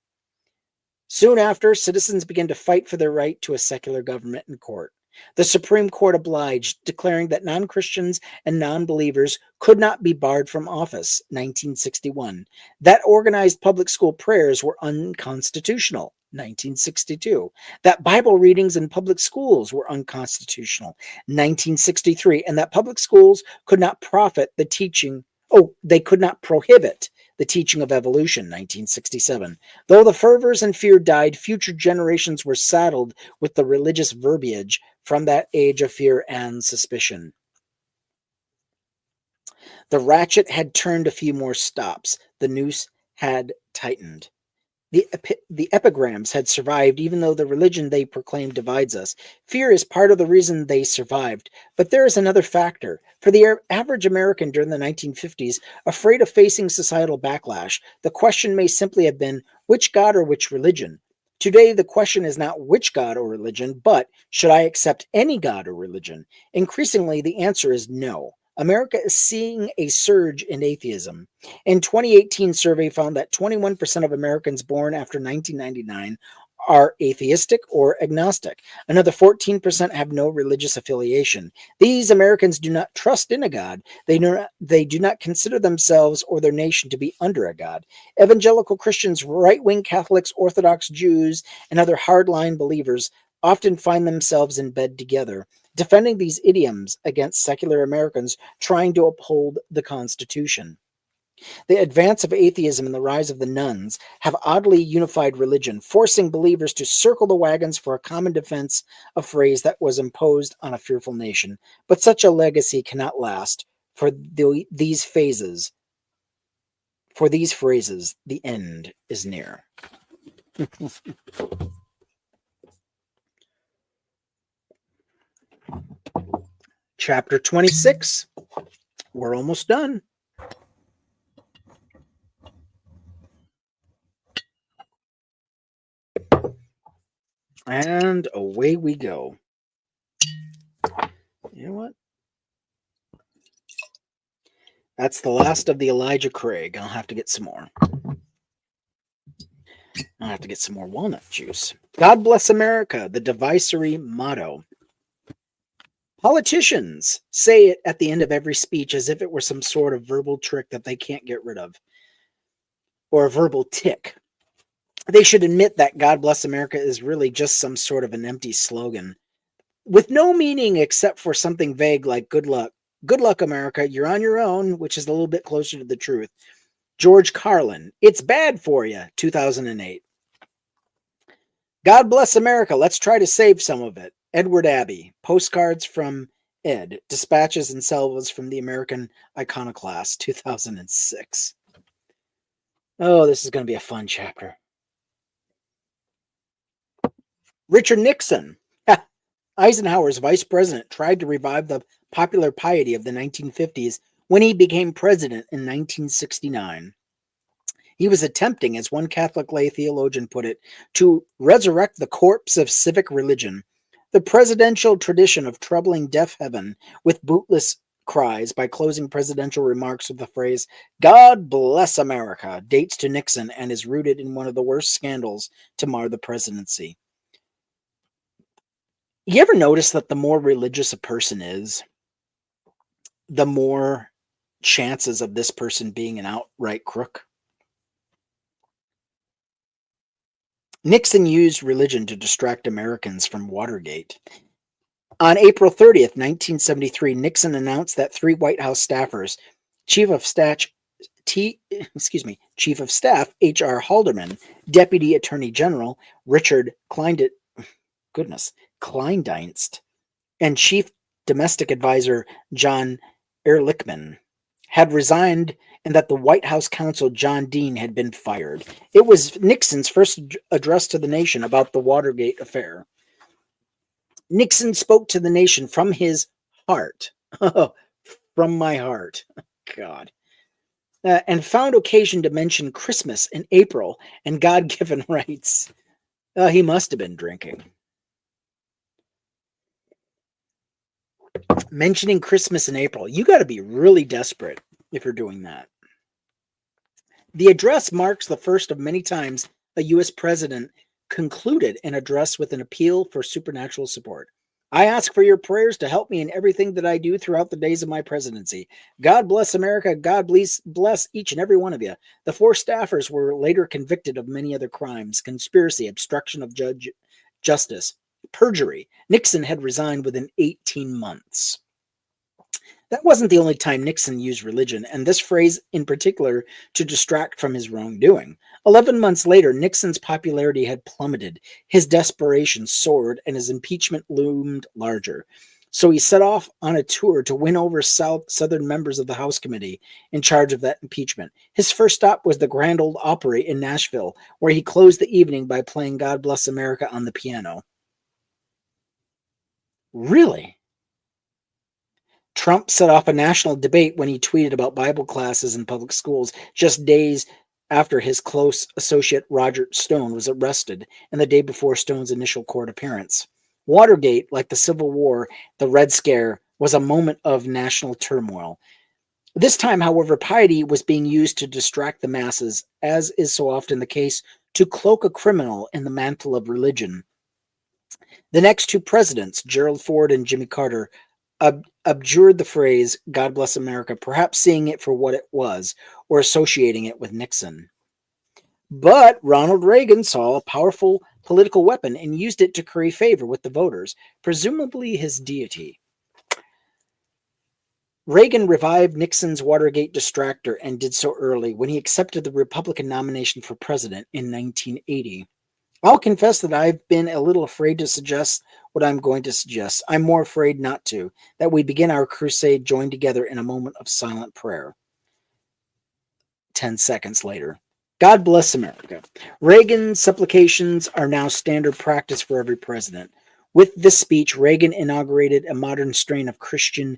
Soon after, citizens began to fight for their right to a secular government in court. The Supreme Court obliged, declaring that non-Christians and non-believers could not be barred from office, 1961. That organized public school prayers were unconstitutional, 1962. That Bible readings in public schools were unconstitutional, 1963. And that public schools could not they could not prohibit the teaching of evolution, 1967. Though the fervors and fear died, future generations were saddled with the religious verbiage from that age of fear and suspicion. The ratchet had turned a few more stops. The noose had tightened. The epigrams had survived, even though the religion they proclaim divides us. Fear is part of the reason they survived. But there is another factor. For the average American during the 1950s, afraid of facing societal backlash, the question may simply have been, which God or which religion? Today, the question is not which God or religion, but should I accept any God or religion? Increasingly, the answer is no. America is seeing a surge in atheism. In 2018 survey found that 21% of Americans born after 1999 are atheistic or agnostic. Another 14% have no religious affiliation. These Americans do not trust in a God. They do not consider themselves or their nation to be under a God. Evangelical Christians, right-wing Catholics, Orthodox Jews, and other hardline believers often find themselves in bed together, defending these idioms against secular Americans trying to uphold the Constitution. The advance of atheism and the rise of the nuns have oddly unified religion, forcing believers to circle the wagons for a common defense, a phrase that was imposed on a fearful nation. But such a legacy cannot last. For these phrases, the end is near. Chapter 26. We're almost done. And away we go. You know what? That's the last of the Elijah Craig. I'll have to get some more. I'll have to get some more walnut juice. God bless America, the divisory motto. Politicians say it at the end of every speech as if it were some sort of verbal trick that they can't get rid of, or a verbal tick. They should admit that God bless America is really just some sort of an empty slogan with no meaning except for something vague like good luck. Good luck, America. You're on your own, which is a little bit closer to the truth. George Carlin, It's Bad for You, 2008. God Bless America, Let's Try to Save Some of It, Edward Abbey, Postcards from Ed, Dispatches and Salvas from the American Iconoclast, 2006. Oh, this is going to be a fun chapter. Richard Nixon. Eisenhower's vice president tried to revive the popular piety of the 1950s when he became president in 1969. He was attempting, as one Catholic lay theologian put it, to resurrect the corpse of civic religion. The presidential tradition of troubling deaf heaven with bootless cries by closing presidential remarks with the phrase, God bless America, dates to Nixon and is rooted in one of the worst scandals to mar the presidency. You ever notice that the more religious a person is, the more chances of this person being an outright crook? Nixon used religion to distract Americans from Watergate. On April 30th, 1973, Nixon announced that 3 White House staffers, Chief of Staff H.R. Haldeman, Deputy Attorney General Richard Kleindienst, and Chief Domestic Advisor John Ehrlichman had resigned and that the White House counsel John Dean had been fired. It was Nixon's first address to the nation about the Watergate affair. Nixon spoke to the nation from his heart. From my heart. God. And found occasion to mention Christmas in April and God-given rights. He must have been drinking. Mentioning Christmas in April. You got to be really desperate if you're doing that. The address marks the first of many times a U.S. president concluded an address with an appeal for supernatural support. I ask for your prayers to help me in everything that I do throughout the days of my presidency. God bless America. God bless each and every one of you. The 4 staffers were later convicted of many other crimes: conspiracy, obstruction of justice, perjury. Nixon had resigned within 18 months. That wasn't the only time Nixon used religion, and this phrase in particular, to distract from his wrongdoing. 11 months later, Nixon's popularity had plummeted, his desperation soared, and his impeachment loomed larger. So he set off on a tour to win over Southern members of the House committee in charge of that impeachment. His first stop was the Grand Ole Opry in Nashville, where he closed the evening by playing God Bless America on the piano. Really? Trump set off a national debate when he tweeted about Bible classes in public schools just days after his close associate Roger Stone was arrested and the day before Stone's initial court appearance. Watergate, like the Civil War, the Red Scare, was a moment of national turmoil. This time, however, piety was being used to distract the masses, as is so often the case, to cloak a criminal in the mantle of religion. The next 2 presidents, Gerald Ford and Jimmy Carter, abjured the phrase, God bless America, perhaps seeing it for what it was, or associating it with Nixon. But Ronald Reagan saw a powerful political weapon and used it to curry favor with the voters, presumably his deity. Reagan revived Nixon's Watergate distractor and did so early when he accepted the Republican nomination for president in 1980. I'll confess that I've been a little afraid to suggest what I'm going to suggest. I'm more afraid not to, that we begin our crusade joined together in a moment of silent prayer. 10 seconds later. God bless America. Reagan's supplications are now standard practice for every president. With this speech, Reagan inaugurated a modern strain of Christian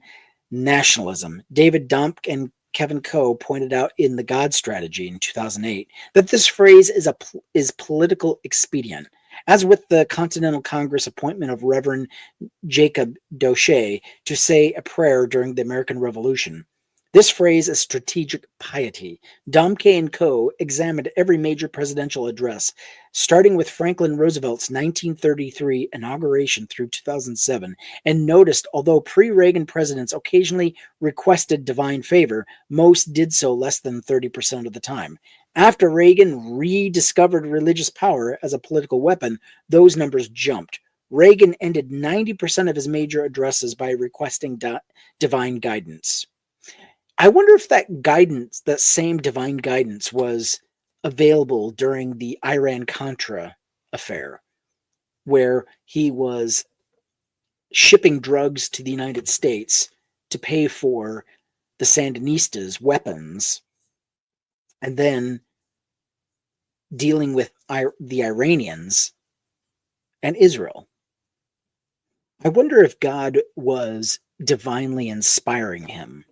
nationalism. David Dump and Kevin Coe pointed out in The God Strategy in 2008 that this phrase is political expedient. As with the Continental Congress appointment of Reverend Jacob Daucher to say a prayer during the American Revolution, this phrase is strategic piety. Domke and Co. examined every major presidential address, starting with Franklin Roosevelt's 1933 inauguration through 2007, and noticed although pre-Reagan presidents occasionally requested divine favor, most did so less than 30% of the time. After Reagan rediscovered religious power as a political weapon, those numbers jumped. Reagan ended 90% of his major addresses by requesting divine guidance. I wonder if that guidance, that same divine guidance, was available during the Iran-Contra affair, where he was shipping drugs to the United States to pay for the Sandinistas' weapons, and then dealing with the Iranians and Israel. I wonder if God was divinely inspiring him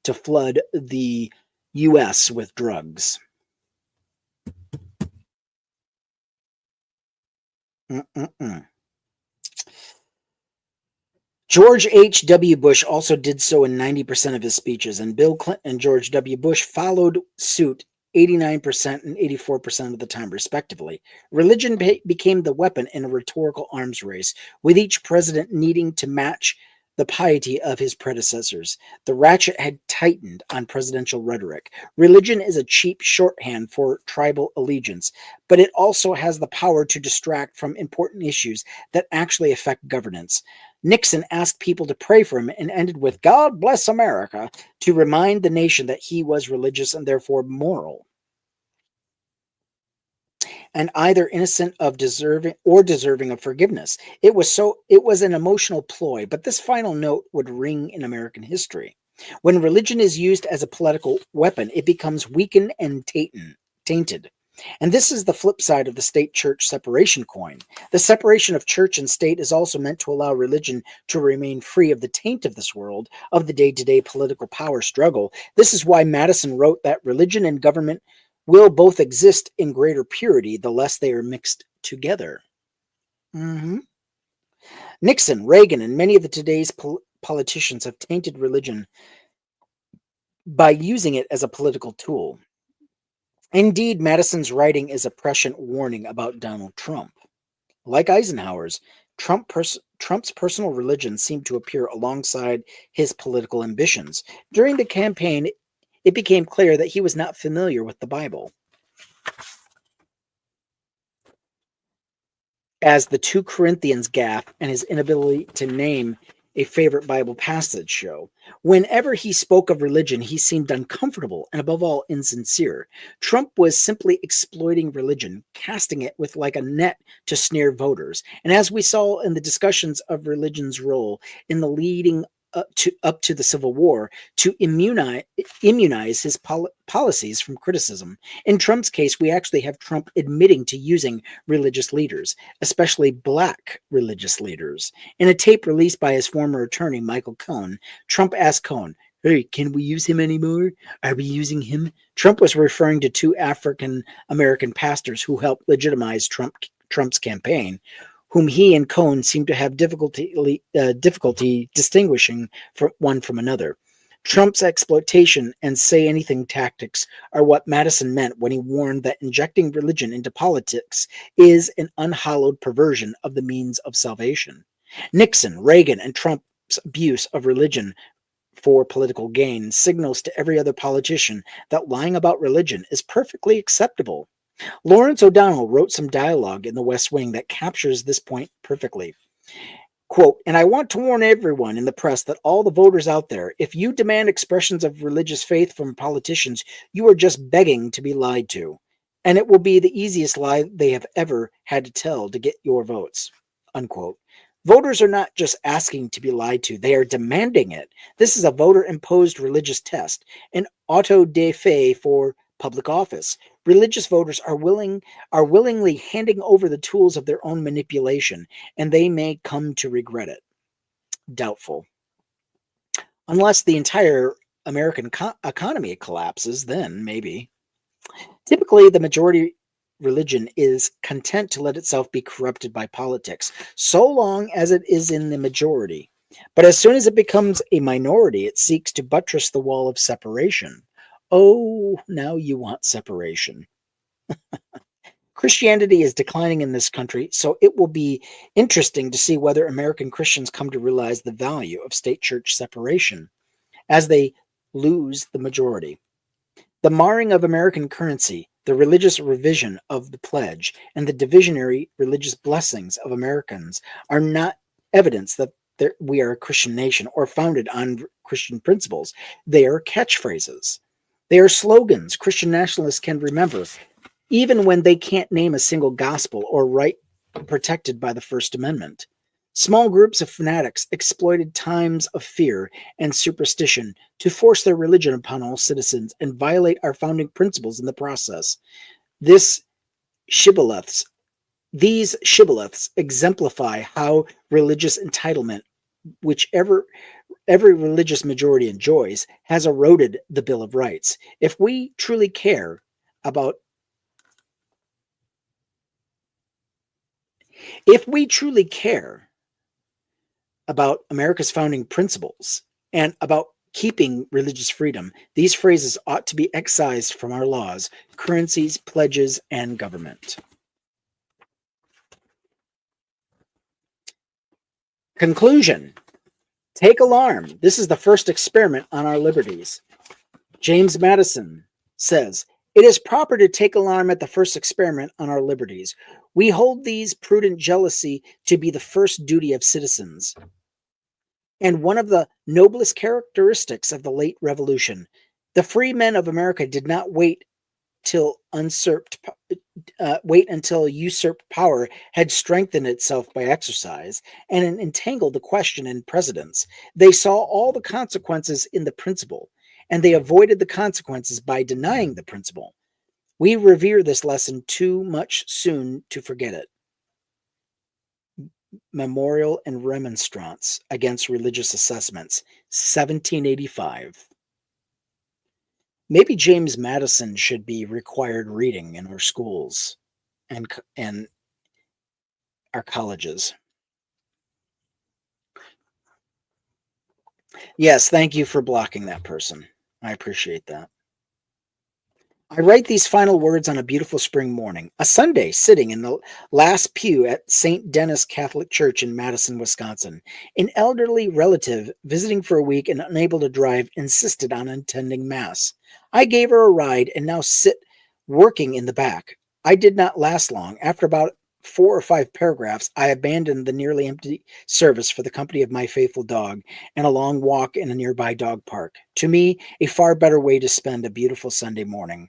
to flood the U.S. with drugs. Mm-mm-mm. George H.W. Bush also did so in 90% of his speeches, and Bill Clinton and George W. Bush followed suit 89% and 84% of the time, respectively. Religion became the weapon in a rhetorical arms race, with each president needing to match the piety of his predecessors. The ratchet had tightened on presidential rhetoric. Religion is a cheap shorthand for tribal allegiance, but it also has the power to distract from important issues that actually affect governance. Nixon asked people to pray for him and ended with "God bless America" to remind the nation that he was religious and therefore moral, and either innocent of deserving of forgiveness. It was an emotional ploy, but this final note would ring in American history. When religion is used as a political weapon, it becomes weakened and tainted. And this is the flip side of the state church separation coin. The separation of church and state is also meant to allow religion to remain free of the taint of this world, of the day to day political power struggle. This is why Madison wrote that religion and government will both exist in greater purity the less they are mixed together. Mm-hmm. Nixon, Reagan, and many of the today's politicians have tainted religion by using it as a political tool. Indeed, Madison's writing is a prescient warning about Donald Trump. Like Eisenhower's, Trump's personal religion seemed to appear alongside his political ambitions. During the campaign, it became clear that he was not familiar with the Bible, as the 2 Corinthians gaffe and his inability to name a favorite Bible passage show. Whenever he spoke of religion, he seemed uncomfortable and, above all, insincere. Trump was simply exploiting religion, casting it with like a net to snare voters. And as we saw in the discussions of religion's role in the leading up to the Civil War, to immunize his policies from criticism. In Trump's case, we actually have Trump admitting to using religious leaders, especially black religious leaders. In a tape released by his former attorney, Michael Cohen, Trump asked Cohen, "Hey, can we use him anymore? Are we using him?" Trump was referring to 2 African American pastors who helped legitimize Trump's campaign, whom he and Cohen seem to have difficulty distinguishing from one from another. Trump's exploitation and say anything tactics are what Madison meant when he warned that injecting religion into politics is an unhallowed perversion of the means of salvation. Nixon, Reagan, and Trump's abuse of religion for political gain signals to every other politician that lying about religion is perfectly acceptable. Lawrence O'Donnell wrote some dialogue in The West Wing that captures this point perfectly. Quote, "And I want to warn everyone in the press that all the voters out there, if you demand expressions of religious faith from politicians, you are just begging to be lied to. And it will be the easiest lie they have ever had to tell to get your votes." Unquote. Voters are not just asking to be lied to, they are demanding it. This is a voter-imposed religious test, an auto de fe for public office. Religious voters are willingly handing over the tools of their own manipulation, and they may come to regret it. Doubtful. Unless the entire American economy collapses, then maybe. Typically, the majority religion is content to let itself be corrupted by politics, so long as it is in the majority. But as soon as it becomes a minority, it seeks to buttress the wall of separation. Oh, now you want separation. Christianity is declining in this country, so it will be interesting to see whether American Christians come to realize the value of state-church separation as they lose the majority. The marring of American currency, the religious revision of the pledge, and the divisionary religious blessings of Americans are not evidence that we are a Christian nation or founded on Christian principles. They are catchphrases. They are slogans Christian nationalists can remember, even when they can't name a single gospel or right protected by the First Amendment. Small groups of fanatics exploited times of fear and superstition to force their religion upon all citizens and violate our founding principles in the process. This shibboleths, these shibboleths exemplify how religious entitlement, whichever every religious majority enjoys, has eroded the Bill of Rights. About if we truly care about America's founding principles and about keeping religious freedom, these phrases ought to be excised from our laws, currencies, pledges, and government. Conclusion. Take alarm. This is the first experiment on our liberties. James Madison says, "It is proper to take alarm at the first experiment on our liberties. We hold these prudent jealousy to be the first duty of citizens, and one of the noblest characteristics of the late Revolution. The free men of America did not wait until usurped power had strengthened itself by exercise and entangled the question in precedents. They saw all the consequences in the principle, and they avoided the consequences by denying the principle. We revere this lesson too much soon to forget it." Memorial and Remonstrance Against Religious Assessments, 1785. Maybe James Madison should be required reading in our schools and our colleges. Yes, thank you for blocking that person. I appreciate that. I write these final words on a beautiful spring morning, a Sunday, sitting in the last pew at St. Denis Catholic Church in Madison, Wisconsin. An elderly relative visiting for a week and unable to drive insisted on attending Mass. I gave her a ride and now sit working in the back. I did not last long. After about 4 or 5 paragraphs, I abandoned the nearly empty service for the company of my faithful dog and a long walk in a nearby dog park. To me, a far better way to spend a beautiful Sunday morning.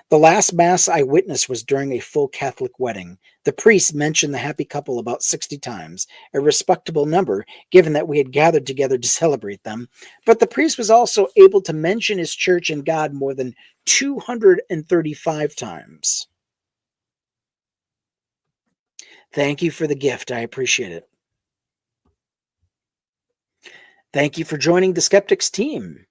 The last Mass I witnessed was during a full Catholic wedding. The priest mentioned the happy couple about 60 times, a respectable number given that we had gathered together to celebrate them. But the priest was also able to mention his church and God more than 235 times. Thank you for the gift. I appreciate it. Thank you for joining the Skeptics team.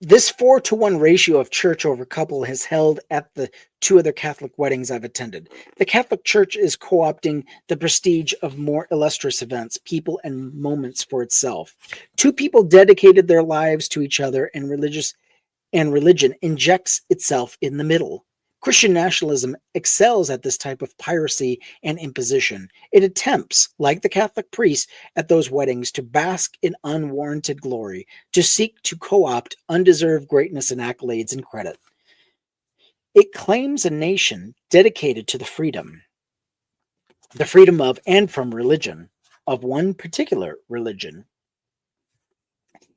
This 4-to-1 ratio of church over couple has held at the 2 other Catholic weddings I've attended. The Catholic Church is co-opting the prestige of more illustrious events, people, and moments for itself. 2 people dedicated their lives to each other, and religion injects itself in the middle. Christian nationalism excels at this type of piracy and imposition. It attempts, like the Catholic priests at those weddings, to bask in unwarranted glory, to seek to co-opt undeserved greatness and accolades and credit. It claims a nation dedicated to the freedom of and from religion, of one particular religion.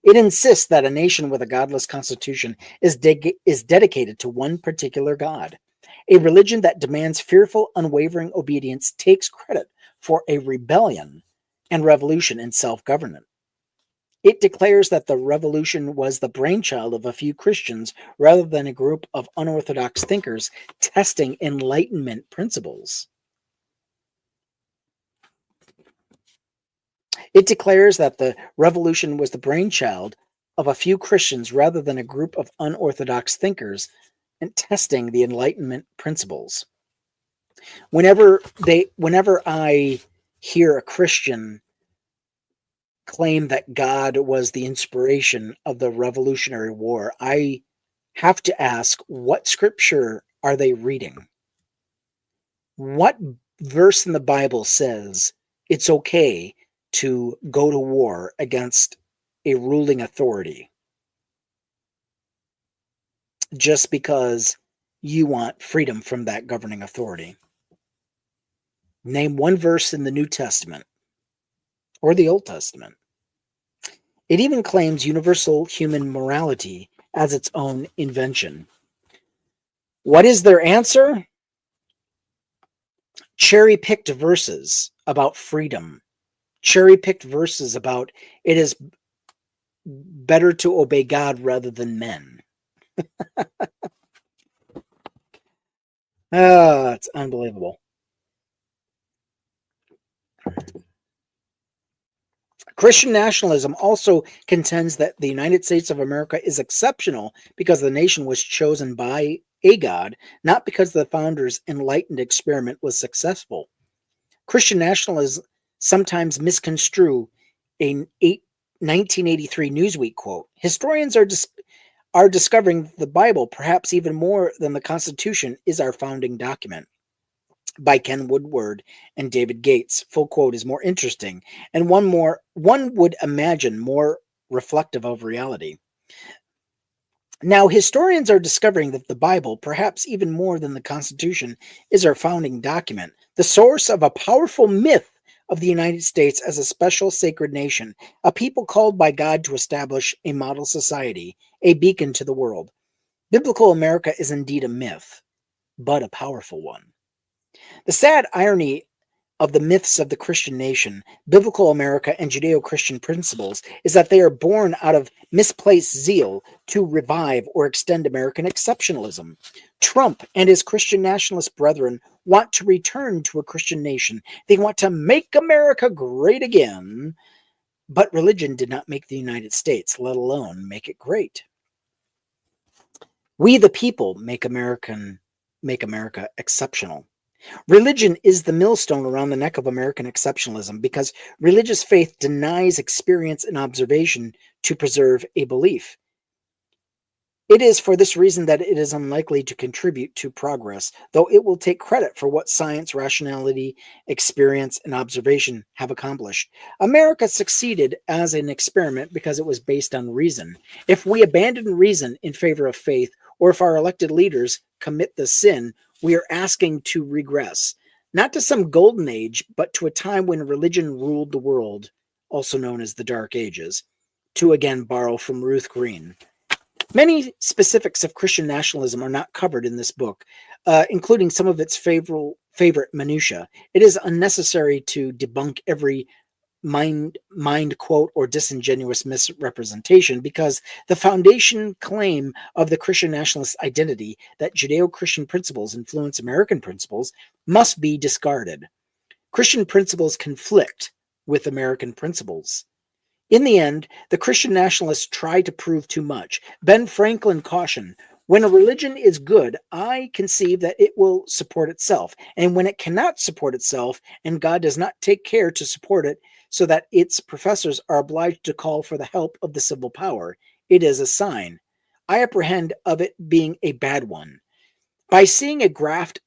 It insists that a nation with a godless constitution is dedicated to one particular God. A religion that demands fearful, unwavering obedience takes credit for a rebellion and revolution in self-government. It declares that the revolution was the brainchild of a few Christians rather than a group of unorthodox thinkers testing Enlightenment principles. It declares that the revolution was the brainchild of a few Christians rather than a group of unorthodox thinkers and testing the Enlightenment principles. Whenever I hear a Christian claim that God was the inspiration of the Revolutionary War, I have to ask, what scripture are they reading? What verse in the Bible says it's okay to go to war against a ruling authority just because you want freedom from that governing authority? Name one verse in the New Testament or the Old Testament. It even claims universal human morality as its own invention. What is their answer? Cherry-picked verses about freedom. Cherry-picked verses about it is better to obey God rather than men. It's unbelievable. Christian nationalism also contends that the United States of America is exceptional because the nation was chosen by a God, not because the founders' enlightened experiment was successful. Christian nationalists sometimes misconstrue a 1983 Newsweek quote. Historians are discovering the Bible, perhaps even more than the Constitution, is our founding document. By Ken Woodward and David Gates. Full quote is more interesting, and one would imagine more reflective of reality. Now, historians are discovering that the Bible, perhaps even more than the Constitution, is our founding document, the source of a powerful myth of the United States as a special sacred nation, a people called by God to establish a model society, a beacon to the world. Biblical America is indeed a myth, but a powerful one. The sad irony of the myths of the Christian nation, biblical America, and Judeo-Christian principles is that they are born out of misplaced zeal to revive or extend American exceptionalism. Trump and his Christian nationalist brethren want to return to a Christian nation. They want to make America great again, but religion did not make the United States, let alone make it great. We the people make America exceptional. Religion is the millstone around the neck of American exceptionalism because religious faith denies experience and observation to preserve a belief. It is for this reason that it is unlikely to contribute to progress, though it will take credit for what science, rationality, experience, and observation have accomplished. America succeeded as an experiment because it was based on reason. If we abandon reason in favor of faith, or if our elected leaders commit the sin, we are asking to regress, not to some golden age, but to a time when religion ruled the world, also known as the Dark Ages, to again borrow from Ruth Green. Many specifics of Christian nationalism are not covered in this book, including some of its favorite minutiae. It is unnecessary to debunk every mind quote or disingenuous misrepresentation because the foundation claim of the Christian nationalist identity that Judeo-Christian principles influence American principles must be discarded. Christian principles conflict with American principles. In the end, the Christian nationalists try to prove too much. Ben Franklin cautioned, when a religion is good, I conceive that it will support itself. And when it cannot support itself, and God does not take care to support it, so that its professors are obliged to call for the help of the civil power, it is a sign. I apprehend of it being a bad one. By seeing a graft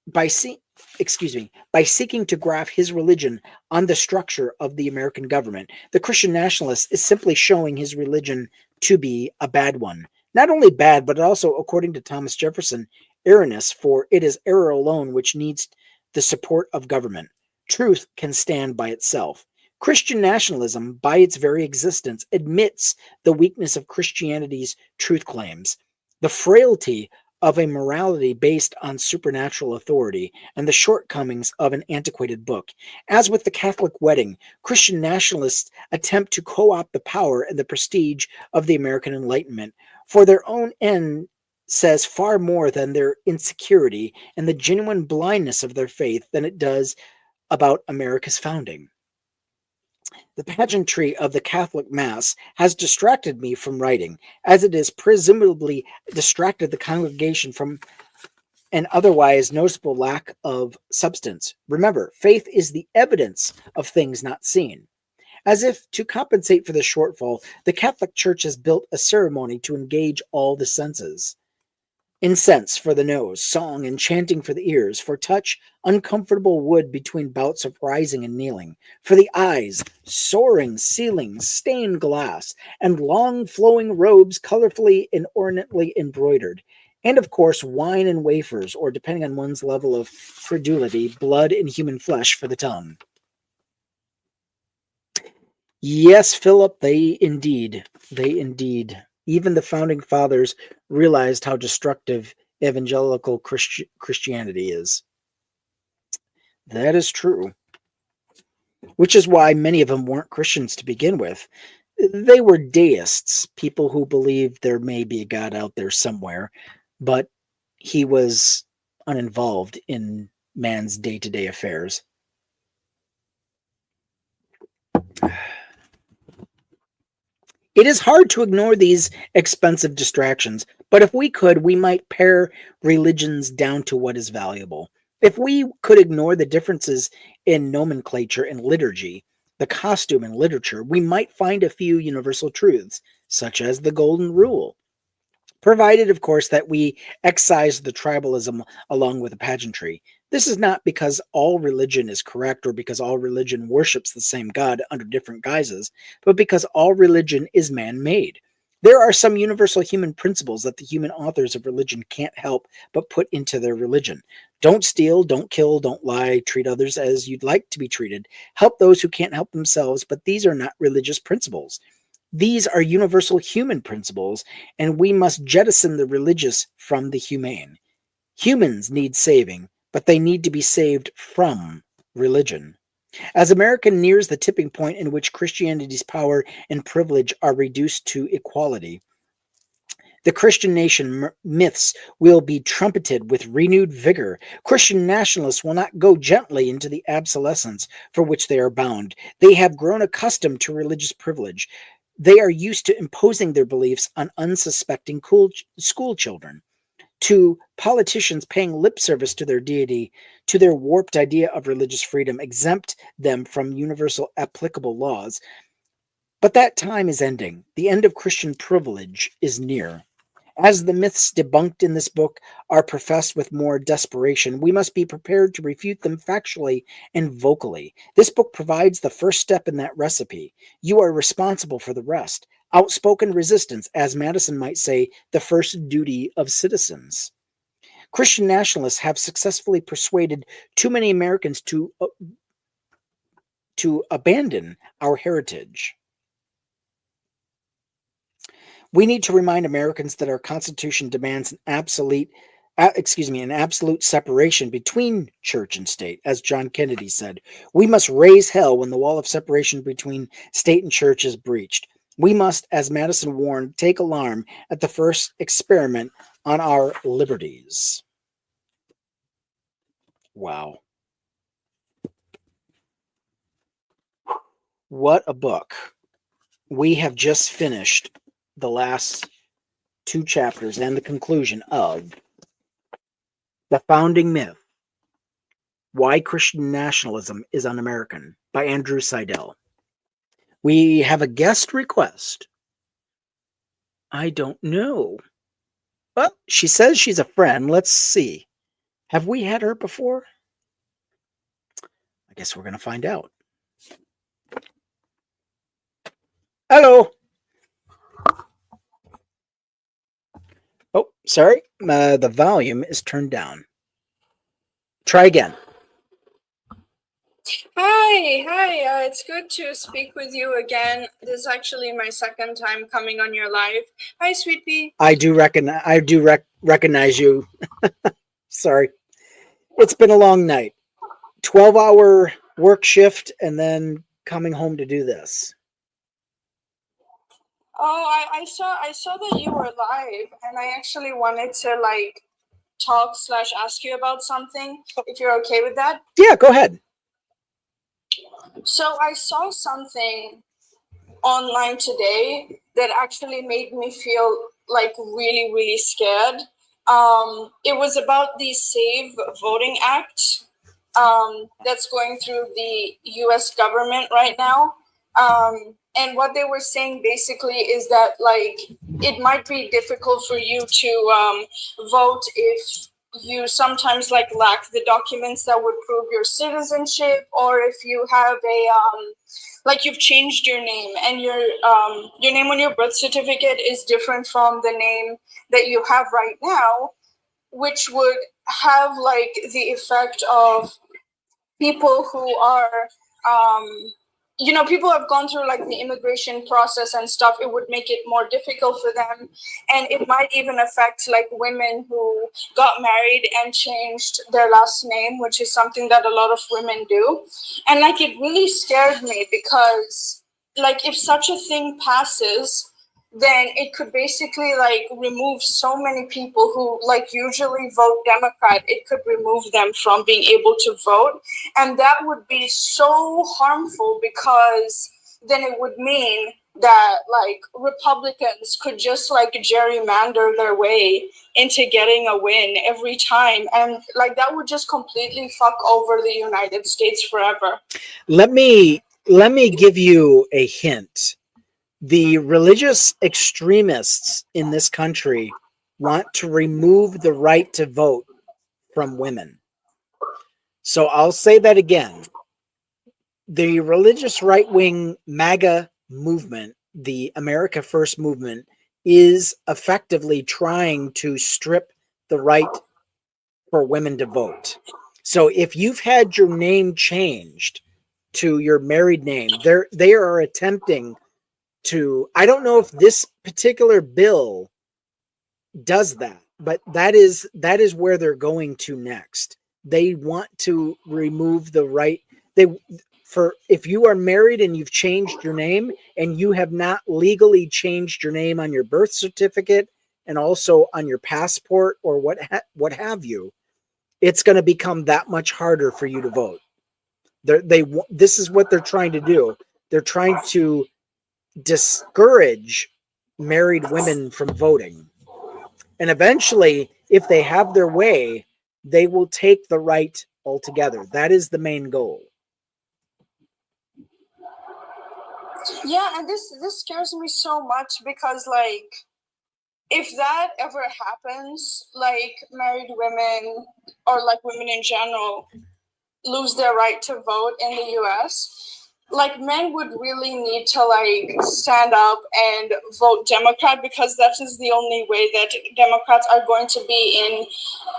by seeking to graft his religion on the structure of the American government, the Christian nationalist is simply showing his religion to be a bad one. Not only bad, but also, according to Thomas Jefferson, erroneous, for it is error alone which needs the support of government. Truth can stand by itself. Christian nationalism, by its very existence, admits the weakness of Christianity's truth claims, the frailty of a morality based on supernatural authority, and the shortcomings of an antiquated book. As with the Catholic wedding, Christian nationalists attempt to co-opt the power and the prestige of the American Enlightenment for their own end says far more than their insecurity and the genuine blindness of their faith than it does about America's founding. The pageantry of the Catholic Mass has distracted me from writing, as it has presumably distracted the congregation from an otherwise noticeable lack of substance. Remember, faith is the evidence of things not seen. As if to compensate for the shortfall, the Catholic Church has built a ceremony to engage all the senses. Incense for the nose, song and chanting for the ears, for touch, uncomfortable wood between bouts of rising and kneeling, for the eyes, soaring ceilings, stained glass, and long flowing robes colorfully and ornately embroidered. And of course, wine and wafers, or depending on one's level of credulity, blood and human flesh for the tongue. Yes, Philip, they indeed. Even the founding fathers realized how destructive evangelical Christianity is. That is true. Which is why many of them weren't Christians to begin with. They were deists, people who believed there may be a God out there somewhere, but he was uninvolved in man's day to day affairs. It is hard to ignore these expensive distractions, but if we could, we might pare religions down to what is valuable. If we could ignore the differences in nomenclature and liturgy, the costume and literature, we might find a few universal truths, such as the Golden Rule. Provided, of course, that we excise the tribalism along with the pageantry. This is not because all religion is correct or because all religion worships the same God under different guises, but because all religion is man made. There are some universal human principles that the human authors of religion can't help but put into their religion. Don't steal, don't kill, don't lie, treat others as you'd like to be treated, help those who can't help themselves, but these are not religious principles. These are universal human principles, and we must jettison the religious from the humane. Humans need saving, but they need to be saved from religion. As America nears the tipping point in which Christianity's power and privilege are reduced to equality, the Christian nation myths will be trumpeted with renewed vigor. Christian nationalists will not go gently into the obsolescence for which they are bound. They have grown accustomed to religious privilege. They are used to imposing their beliefs on unsuspecting school children, to politicians paying lip service to their deity, to their warped idea of religious freedom, exempt them from universal applicable laws. But that time is ending. The end of Christian privilege is near. As the myths debunked in this book are professed with more desperation, we must be prepared to refute them factually and vocally. This book provides the first step in that recipe. You are responsible for the rest. Outspoken resistance, as Madison might say, the first duty of citizens. Christian nationalists have successfully persuaded too many Americans to abandon our heritage. We need to remind Americans that our Constitution demands an absolute separation between church and state. As John Kennedy said, we must raise hell when the wall of separation between state and church is breached. We must, as Madison warned, take alarm at the first experiment on our liberties. Wow. What a book. We have just finished the last two chapters and the conclusion of The Founding Myth, Why Christian Nationalism is Un-American by Andrew Seidel. We have a guest request. I don't know. Well, she says she's a friend. Let's see. Have we had her before? I guess we're going to find out. Hello. Oh, sorry. The volume is turned down. Try again. Hi. It's good to speak with you again. This is actually my second time coming on your live. Hi, Sweet Pea. I do recognize you. Sorry. It's been a long night. 12-hour work shift and then coming home to do this. Oh, I saw that you were live, and I actually wanted to talk/ask you about something, if you're okay with that. Yeah, go ahead. So I saw something online today that actually made me feel really, really scared. It was about the Save Voting Act that's going through the US government right now. And what they were saying basically is that it might be difficult for you to vote if you sometimes lack the documents that would prove your citizenship, or if you have like you've changed your name, and your name on your birth certificate is different from the name that you have right now, which would have like the effect of people who are um, people have gone through like the immigration process and stuff. It would make it more difficult for them, and it might even affect like women who got married and changed their last name, which is something that a lot of women do. And like it really scared me, because like if such a thing passes, then it could basically like remove so many people who like usually vote Democrat. It could remove them from being able to vote, and that would be so harmful, because then it would mean that like Republicans could just like gerrymander their way into getting a win every time, and like that would just completely fuck over the United States forever. Let me give you a hint. The religious extremists in this country want to remove the right to vote from women. So I'll say that again. The religious right wing MAGA movement, the America First movement, is effectively trying to strip the right for women to vote. So if you've had your name changed to your married name, they are attempting to, I don't know if this particular bill does that, but that is where they're going to next. They want to remove the right, they for if you are married and you've changed your name and you have not legally changed your name on your birth certificate and also on your passport or what have you, it's going to become that much harder for you to vote. This is what they're trying to do. They're trying to discourage married women from voting. And eventually, if they have their way, they will take the right altogether. That is the main goal. Yeah, and this scares me so much, because like if that ever happens, like married women or like women in general lose their right to vote in the US, like men would really need to like stand up and vote Democrat, because that is the only way that Democrats are going to be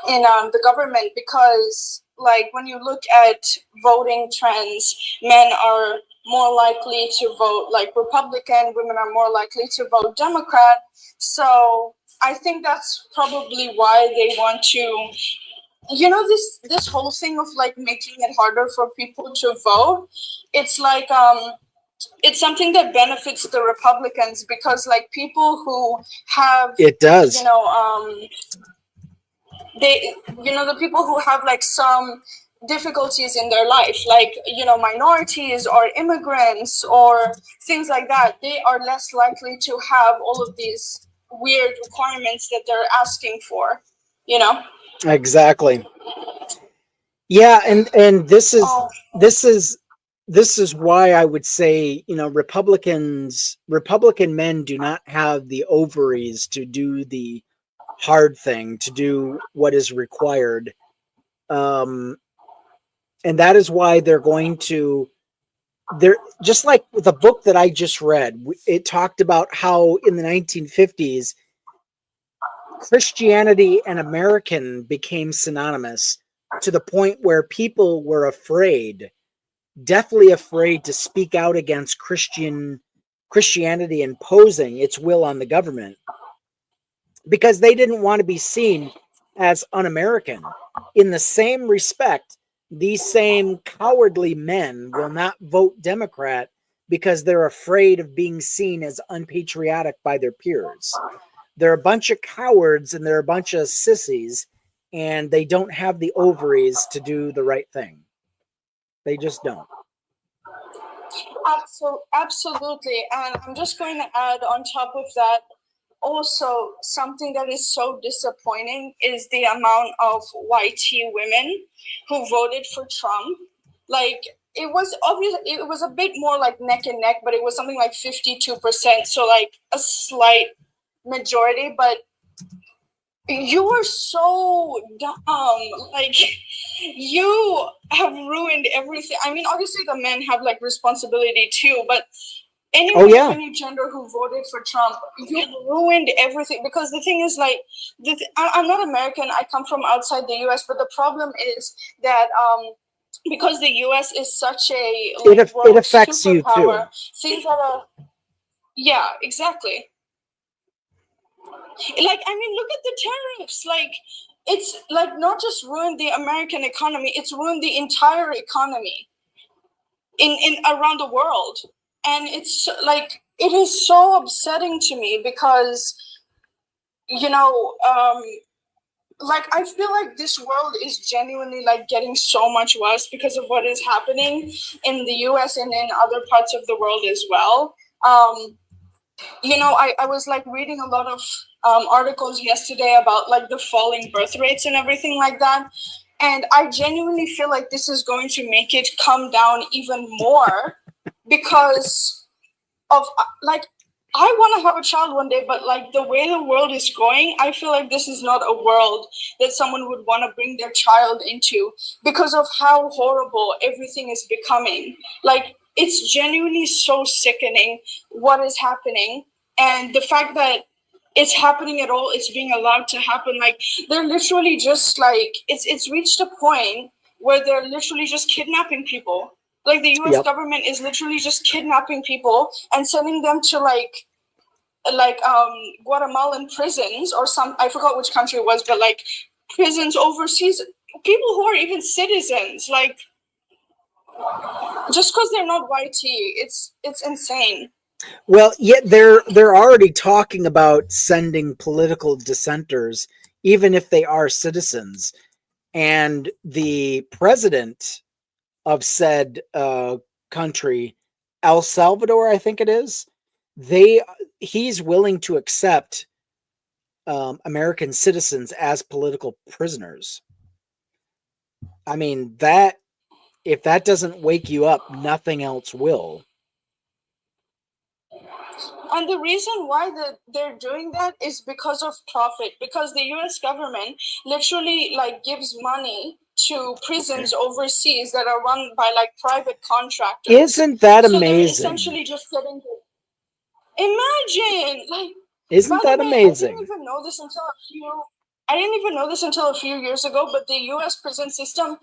in the government. Because like when you look at voting trends, men are more likely to vote like Republican, women are more likely to vote Democrat. So I think that's probably why they want to, this whole thing of like making it harder for people to vote. It's like it's something that benefits the Republicans, because like people who have, It you does. know they the people who have like some difficulties in their life, like minorities or immigrants or things like that, they are less likely to have all of these weird requirements that they're asking for you know Exactly. Yeah, and this is oh this is this is why I would say, Republican men do not have the ovaries to do the hard thing, to do what is required. Um, and that is why they're going to, they're just like the book that I just read. It talked about how in the 1950s Christianity and American became synonymous to the point where people were afraid, deathly afraid, to speak out against Christianity imposing its will on the government, because they didn't want to be seen as un-American. In the same respect, these same cowardly men will not vote Democrat because they're afraid of being seen as unpatriotic by their peers. They're a bunch of cowards and they're a bunch of sissies, and they don't have the ovaries to do the right thing. They just don't. absolutely. And I'm just going to add on top of that, also something that is so disappointing is the amount of YT women who voted for Trump. Like it was obvious, it was a bit more like neck and neck, but it was something like 52%, so like a slight majority. But You are so dumb. Like, you have ruined everything. I mean, obviously the men have like responsibility too, but Oh anyone of yeah. any gender who voted for Trump, you ruined everything. Because the thing is, like, I'm not American. I come from outside the U.S. But the problem is that because the U.S. is such a like It world affects you superpower, too. things that are, yeah, exactly. Like, I mean, look at the tariffs. Like, it's like not just ruined the American economy; it's ruined the entire economy in around the world. And it's like, it is so upsetting to me because, you know, like, I feel like this world is genuinely like getting so much worse because of what is happening in the US and in other parts of the world as well. I was like reading a lot of articles yesterday about like the falling birth rates and everything like that. And I genuinely feel like this is going to make it come down even more because of like, I want to have a child one day, but like the way the world is going, I feel like this is not a world that someone would want to bring their child into because of how horrible everything is becoming. Like, it's genuinely so sickening what is happening, and the fact that it's happening at all, it's being allowed to happen. Like, they're literally just like, it's reached a point where they're literally just kidnapping people. Like, the US Yep. government is literally just kidnapping people and sending them to like Guatemalan prisons or some, I forgot which country it was, but like prisons overseas. People who are even citizens, like, just because they're not YT, it's insane. Well, yet they're already talking about sending political dissenters, even if they are citizens. And the president of said country, El Salvador, I think it is, they he's willing to accept American citizens as political prisoners. I mean, that if that doesn't wake you up, nothing else will. And the reason why they're doing that is because of profit. Because the US government literally like gives money to prisons overseas that are run by like private contractors. Isn't that So they're amazing? essentially just getting to imagine. Like, by Isn't the that way, amazing? I didn't even know this until a few years ago, but the US prison system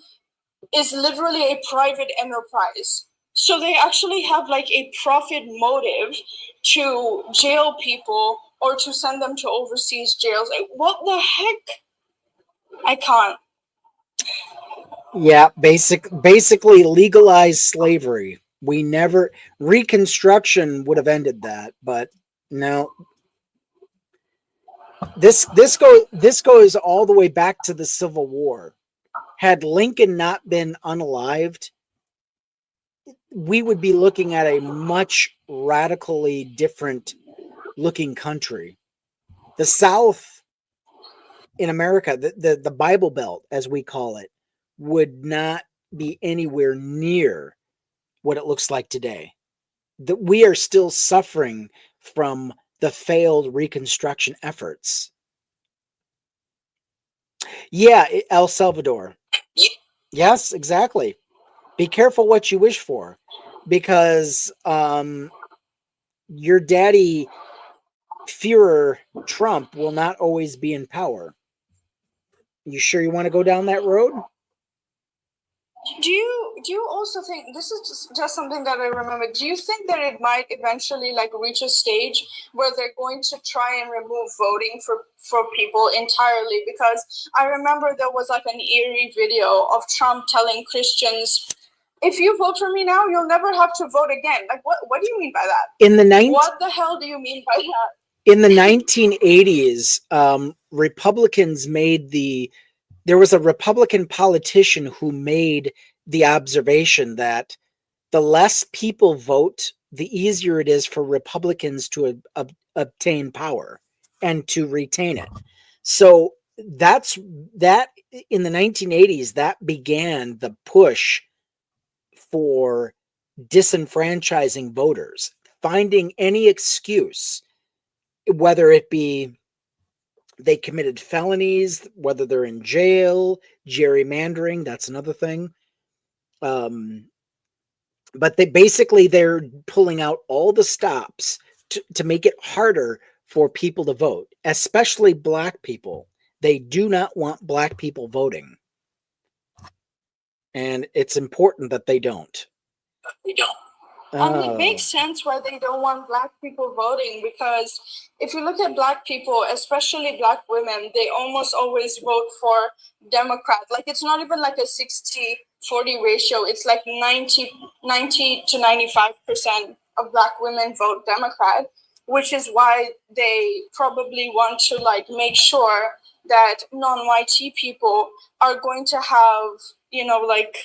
is literally a private enterprise. So they actually have like a profit motive to jail people or to send them to overseas jails. Like, what the heck? I can't. Yeah, basically legalized slavery. We never Reconstruction would have ended that, but no. This goes all the way back to the Civil War. Had Lincoln not been unalived, we would be looking at a much radically different looking country. The South in America, the Bible Belt, as we call it, would not be anywhere near what it looks like today. That we are still suffering from the failed Reconstruction efforts. Yeah, El Salvador. Yes, exactly. Be careful what you wish for, because your daddy Führer Trump will not always be in power. You sure you want to go down that road? Do you also think this is just something that I remember? Do you think that it might eventually like reach a stage where they're going to try and remove voting for people entirely? Because I remember there was like an eerie video of Trump telling Christians, if you vote for me now, you'll never have to vote again. Like, what do you mean by that? In the What the hell do you mean by that? in the 1980s, Republicans made there was a Republican politician who made the observation that the less people vote, the easier it is for Republicans to obtain power and to retain it. So that's that in the 1980s, that began the push for disenfranchising voters, finding any excuse, whether it be They committed felonies, whether they're in jail, gerrymandering, that's another thing. But they're pulling out all the stops to make it harder for people to vote, especially black people. They do not want black people voting. And it's important that they don't. And it makes sense why they don't want black people voting, because if you look at black people, especially black women, they almost always vote for Democrat. Like, it's not even like a 60-40 ratio. It's like 90 to 95% of black women vote Democrat, which is why they probably want to like make sure that non-white people are going to have, like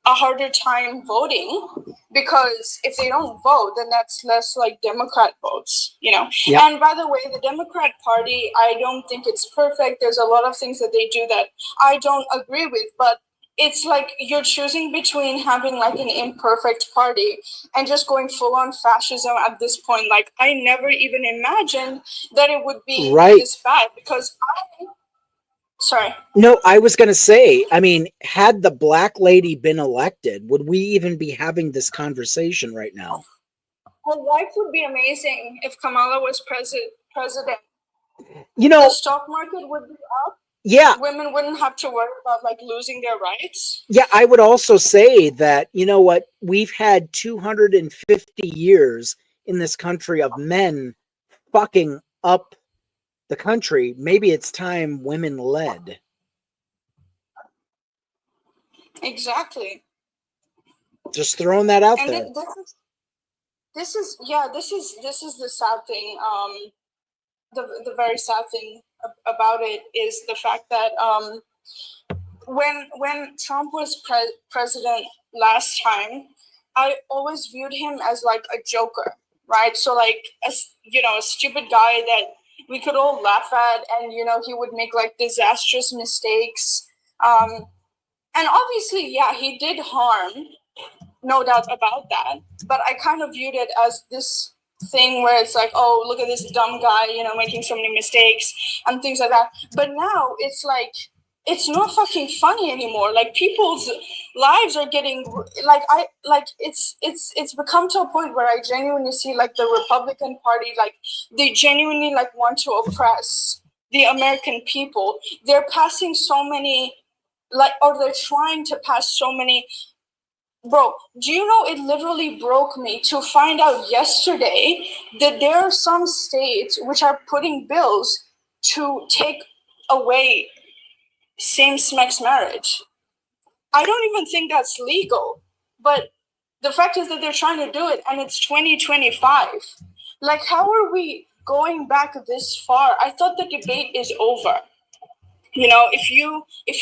a harder time voting, because if they don't vote, then that's less like Democrat votes. Yep. And by the way, the Democrat Party, I don't think it's perfect. There's a lot of things that they do that I don't agree with, but it's like you're choosing between having like an imperfect party and just going full on fascism at this point. Like, I never even imagined that it would be this bad, because sorry. No, I was going to say, I mean, had the black lady been elected, would we even be having this conversation right now? Her life would be amazing if Kamala was president. The stock market would be up. Yeah. Women wouldn't have to worry about like losing their rights. Yeah, I would also say that, we've had 250 years in this country of men fucking up the country. Maybe it's time women led. Exactly. Just throwing that out there. This is the sad thing. The very sad thing about it is the fact that when Trump was president last time, I always viewed him as like a joker, right? So like a stupid guy that we could all laugh at, and he would make like disastrous mistakes. And obviously, yeah, he did harm, no doubt about that. But I kind of viewed it as this thing where it's like, oh, look at this dumb guy, making so many mistakes and things like that. But now it's like, it's not fucking funny anymore. Like, people's lives are getting it's become to a point where I genuinely see like the Republican Party, like they genuinely like want to oppress the American people. They're passing so many or they're trying to pass so many. Bro, do you know, it literally broke me to find out yesterday that there are some states which are putting bills to take away same-sex marriage. I don't even think that's legal, but the fact is that they're trying to do it, and it's 2025. Like, how are we going back this far? I thought the debate is over. If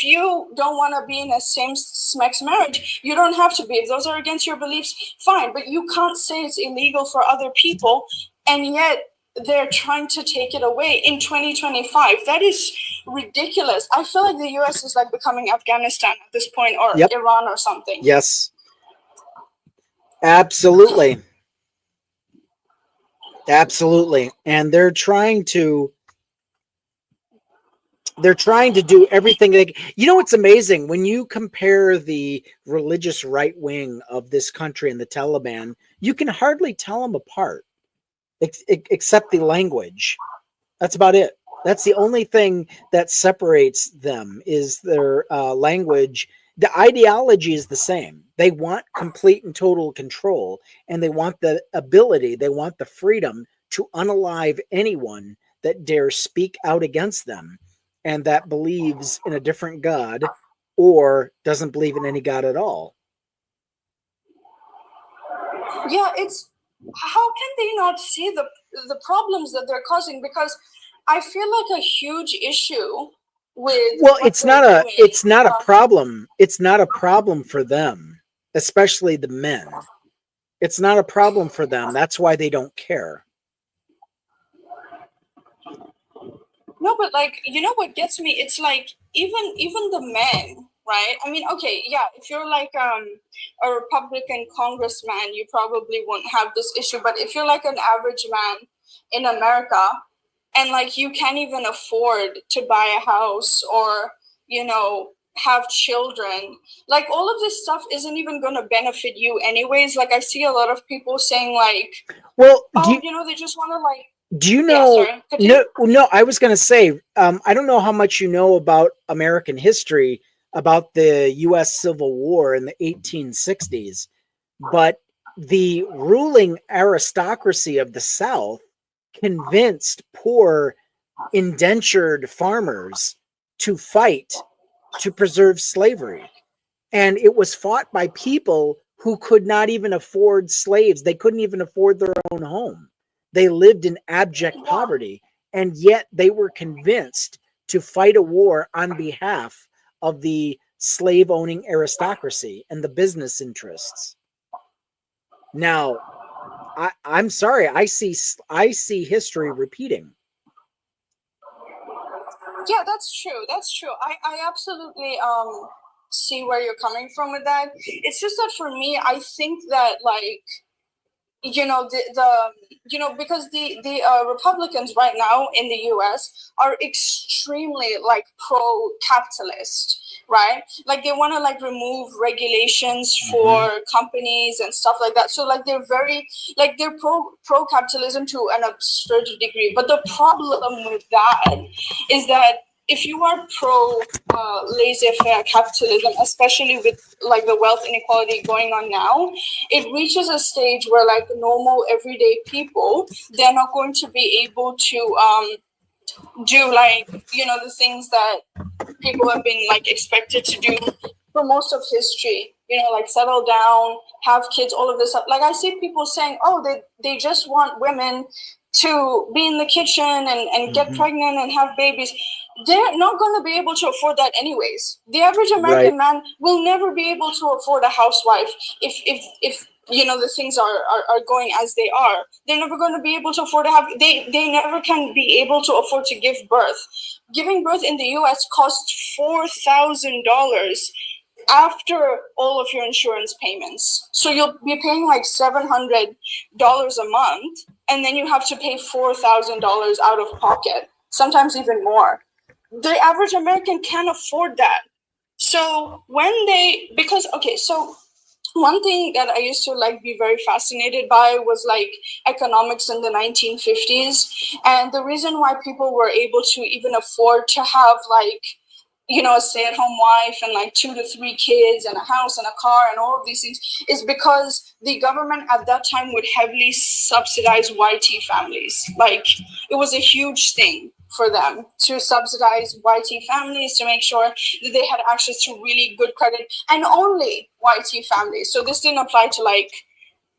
you don't want to be in a same-sex marriage, you don't have to be. If those are against your beliefs, fine. But you can't say it's illegal for other people, and yet they're trying to take it away in 2025. That is ridiculous. I feel like the US is like becoming Afghanistan at this point, or Iran or something. Yes. Absolutely. Absolutely. And they're trying to do everything it's amazing when you compare the religious right wing of this country and the Taliban, you can hardly tell them apart except the language. That's about it. That's the only thing that separates them, is their language. The ideology is the same. They want complete and total control, and they want the ability, they want the freedom to unalive anyone that dares speak out against them and that believes in a different God or doesn't believe in any God at all. Yeah, it's, how can they not see the problems that they're causing? Because I feel like a huge issue with it's not a problem. It's not a problem for them, especially the men. It's not a problem for them. That's why they don't care. No, but like, what gets me? It's like even the men, right? I mean, okay, yeah, if you're like a Republican congressman, you probably won't have this issue. But if you're like an average man in America, and like you can't even afford to buy a house or, you know, have children. Like all of this stuff isn't even going to benefit you anyways. Like I see a lot of people saying like, Well, oh, you know, they just want to like, do you yeah, know? sorry, continue. No, I was going to say, I don't know how much you know about American history, about the U.S. Civil War in the 1860s, but the ruling aristocracy of the South convinced poor indentured farmers to fight to preserve slavery. And it was fought by people who could not even afford slaves. They couldn't even afford their own home. They lived in abject Yeah. poverty, and yet they were convinced to fight a war on behalf of the slave owning aristocracy and the business interests. Now, I'm sorry, I see history repeating. Yeah, that's true. That's true. I absolutely see where you're coming from with that. It's just that for me, I think that like, you know, the you know, because the Republicans right now in the US are extremely like pro capitalist, right? Like they want to like remove regulations for companies and stuff like that. So like they're very like they're pro capitalism to an absurd degree. But the problem with that is that if you are pro laissez-faire capitalism, especially with like the wealth inequality going on now, it reaches a stage where like normal everyday people, they're not going to be able to do like, you know, the things that people have been like expected to do for most of history, you know, like settle down, have kids, all of this stuff. Like I see people saying, oh, they just want women to be in the kitchen and get pregnant and have babies. They're not going to be able to afford that anyways. The average American man will never be able to afford a housewife if you know the things are going as they are. They're never going to be able to afford to have they never can be able to afford to give birth. Giving birth in the US costs $4,000 after all of your insurance payments. So you'll be paying like $700 a month, and then you have to pay $4,000 out of pocket, sometimes even more. The average American can't afford that. So when they, because, okay, so one thing that I used to like be very fascinated by was like economics in the 1950s. And the reason why people were able to even afford to have like, you know, a stay-at-home wife and like 2 to 3 kids and a house and a car and all of these things is because the government at that time would heavily subsidize YT families. Like it was a huge thing for them to subsidize YT families to make sure that they had access to really good credit, and only YT families. So this didn't apply to like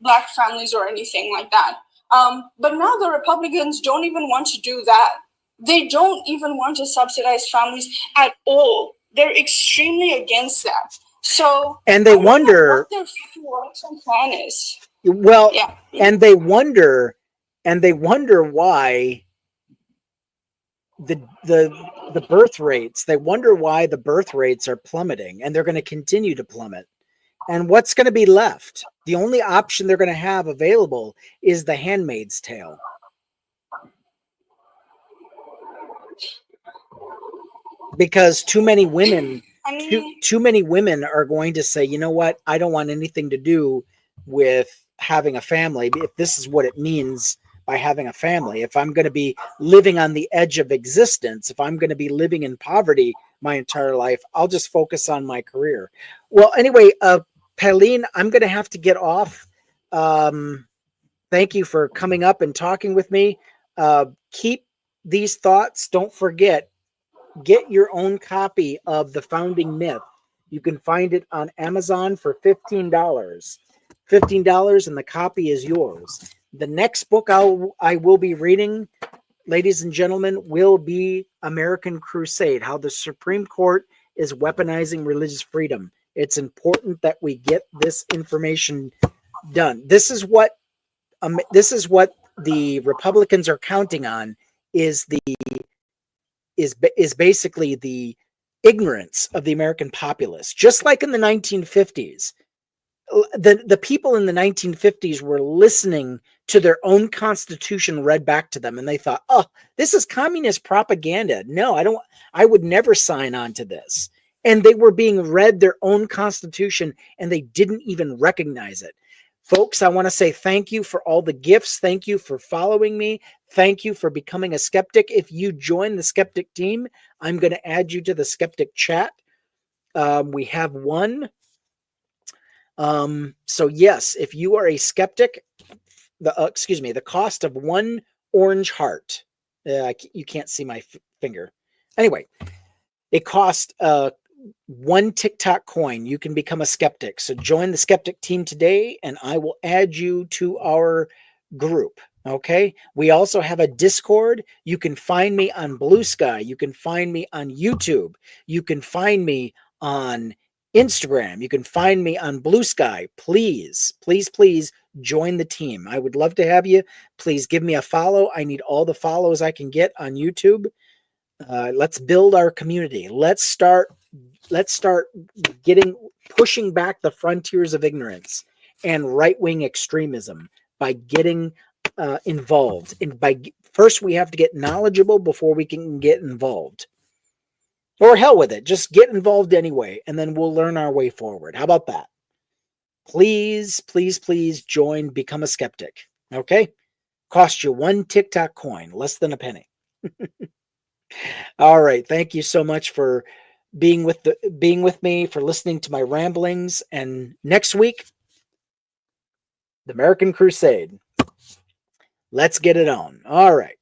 black families or anything like that. But now the Republicans don't even want to do that. They don't even want to subsidize families at all. They're extremely against that. So And they wonder what their fucking long-term plan is. well, Yeah. and they wonder why the birth rates, they wonder why the birth rates are plummeting, and they're going to continue to plummet. And what's going to be left? The only option they're going to have available is the Handmaid's Tale. Because too many women are going to say, you know what, I don't want anything to do with having a family, if this is what it means by having a family. If I'm going to be living on the edge of existence, if I'm going to be living in poverty my entire life, I'll just focus on my career. Well, anyway, Pauline, I'm going to have to get off. Thank you for coming up and talking with me. Keep these thoughts. Don't forget, get your own copy of The Founding Myth. You can find it on Amazon for $15. $15, and the copy is yours. The next book I will be reading, ladies and gentlemen, will be American Crusade, how the Supreme Court is weaponizing religious freedom. It's important that we get this information done. This is what the Republicans are counting on, is basically the ignorance of the American populace. Just like in the 1950s, the people in the 1950s were listening to their own constitution read back to them, and they thought, oh, this is communist propaganda. No, I would never sign on to this. And they were being read their own constitution, and they didn't even recognize it. Folks, I want to say thank you for all the gifts. Thank you for following me. Thank you for becoming a skeptic. If you join the skeptic team, I'm going to add you to the skeptic chat. We have one. So yes, if you are a skeptic, the cost of one orange heart. You can't see my finger. Anyway, it costs one TikTok coin. You can become a skeptic. So join the skeptic team today, and I will add you to our group. Okay. We also have a Discord. You can find me on Blue Sky. You can find me on YouTube. You can find me on Instagram. You can find me on Blue Sky. Please, please, please join the team. I would love to have you. Please give me a follow. I need all the follows I can get on YouTube. Let's build our community. Let's start pushing back the frontiers of ignorance and right-wing extremism by getting involved. And first we have to get knowledgeable before we can get involved. Or hell with it. Just get involved anyway, and then we'll learn our way forward. How about that? Please, please, please join, become a skeptic. Okay? Cost you one TikTok coin, less than a penny. All right. Thank you so much for being with me, for listening to my ramblings. And next week, the American Crusade. Let's get it on. All right.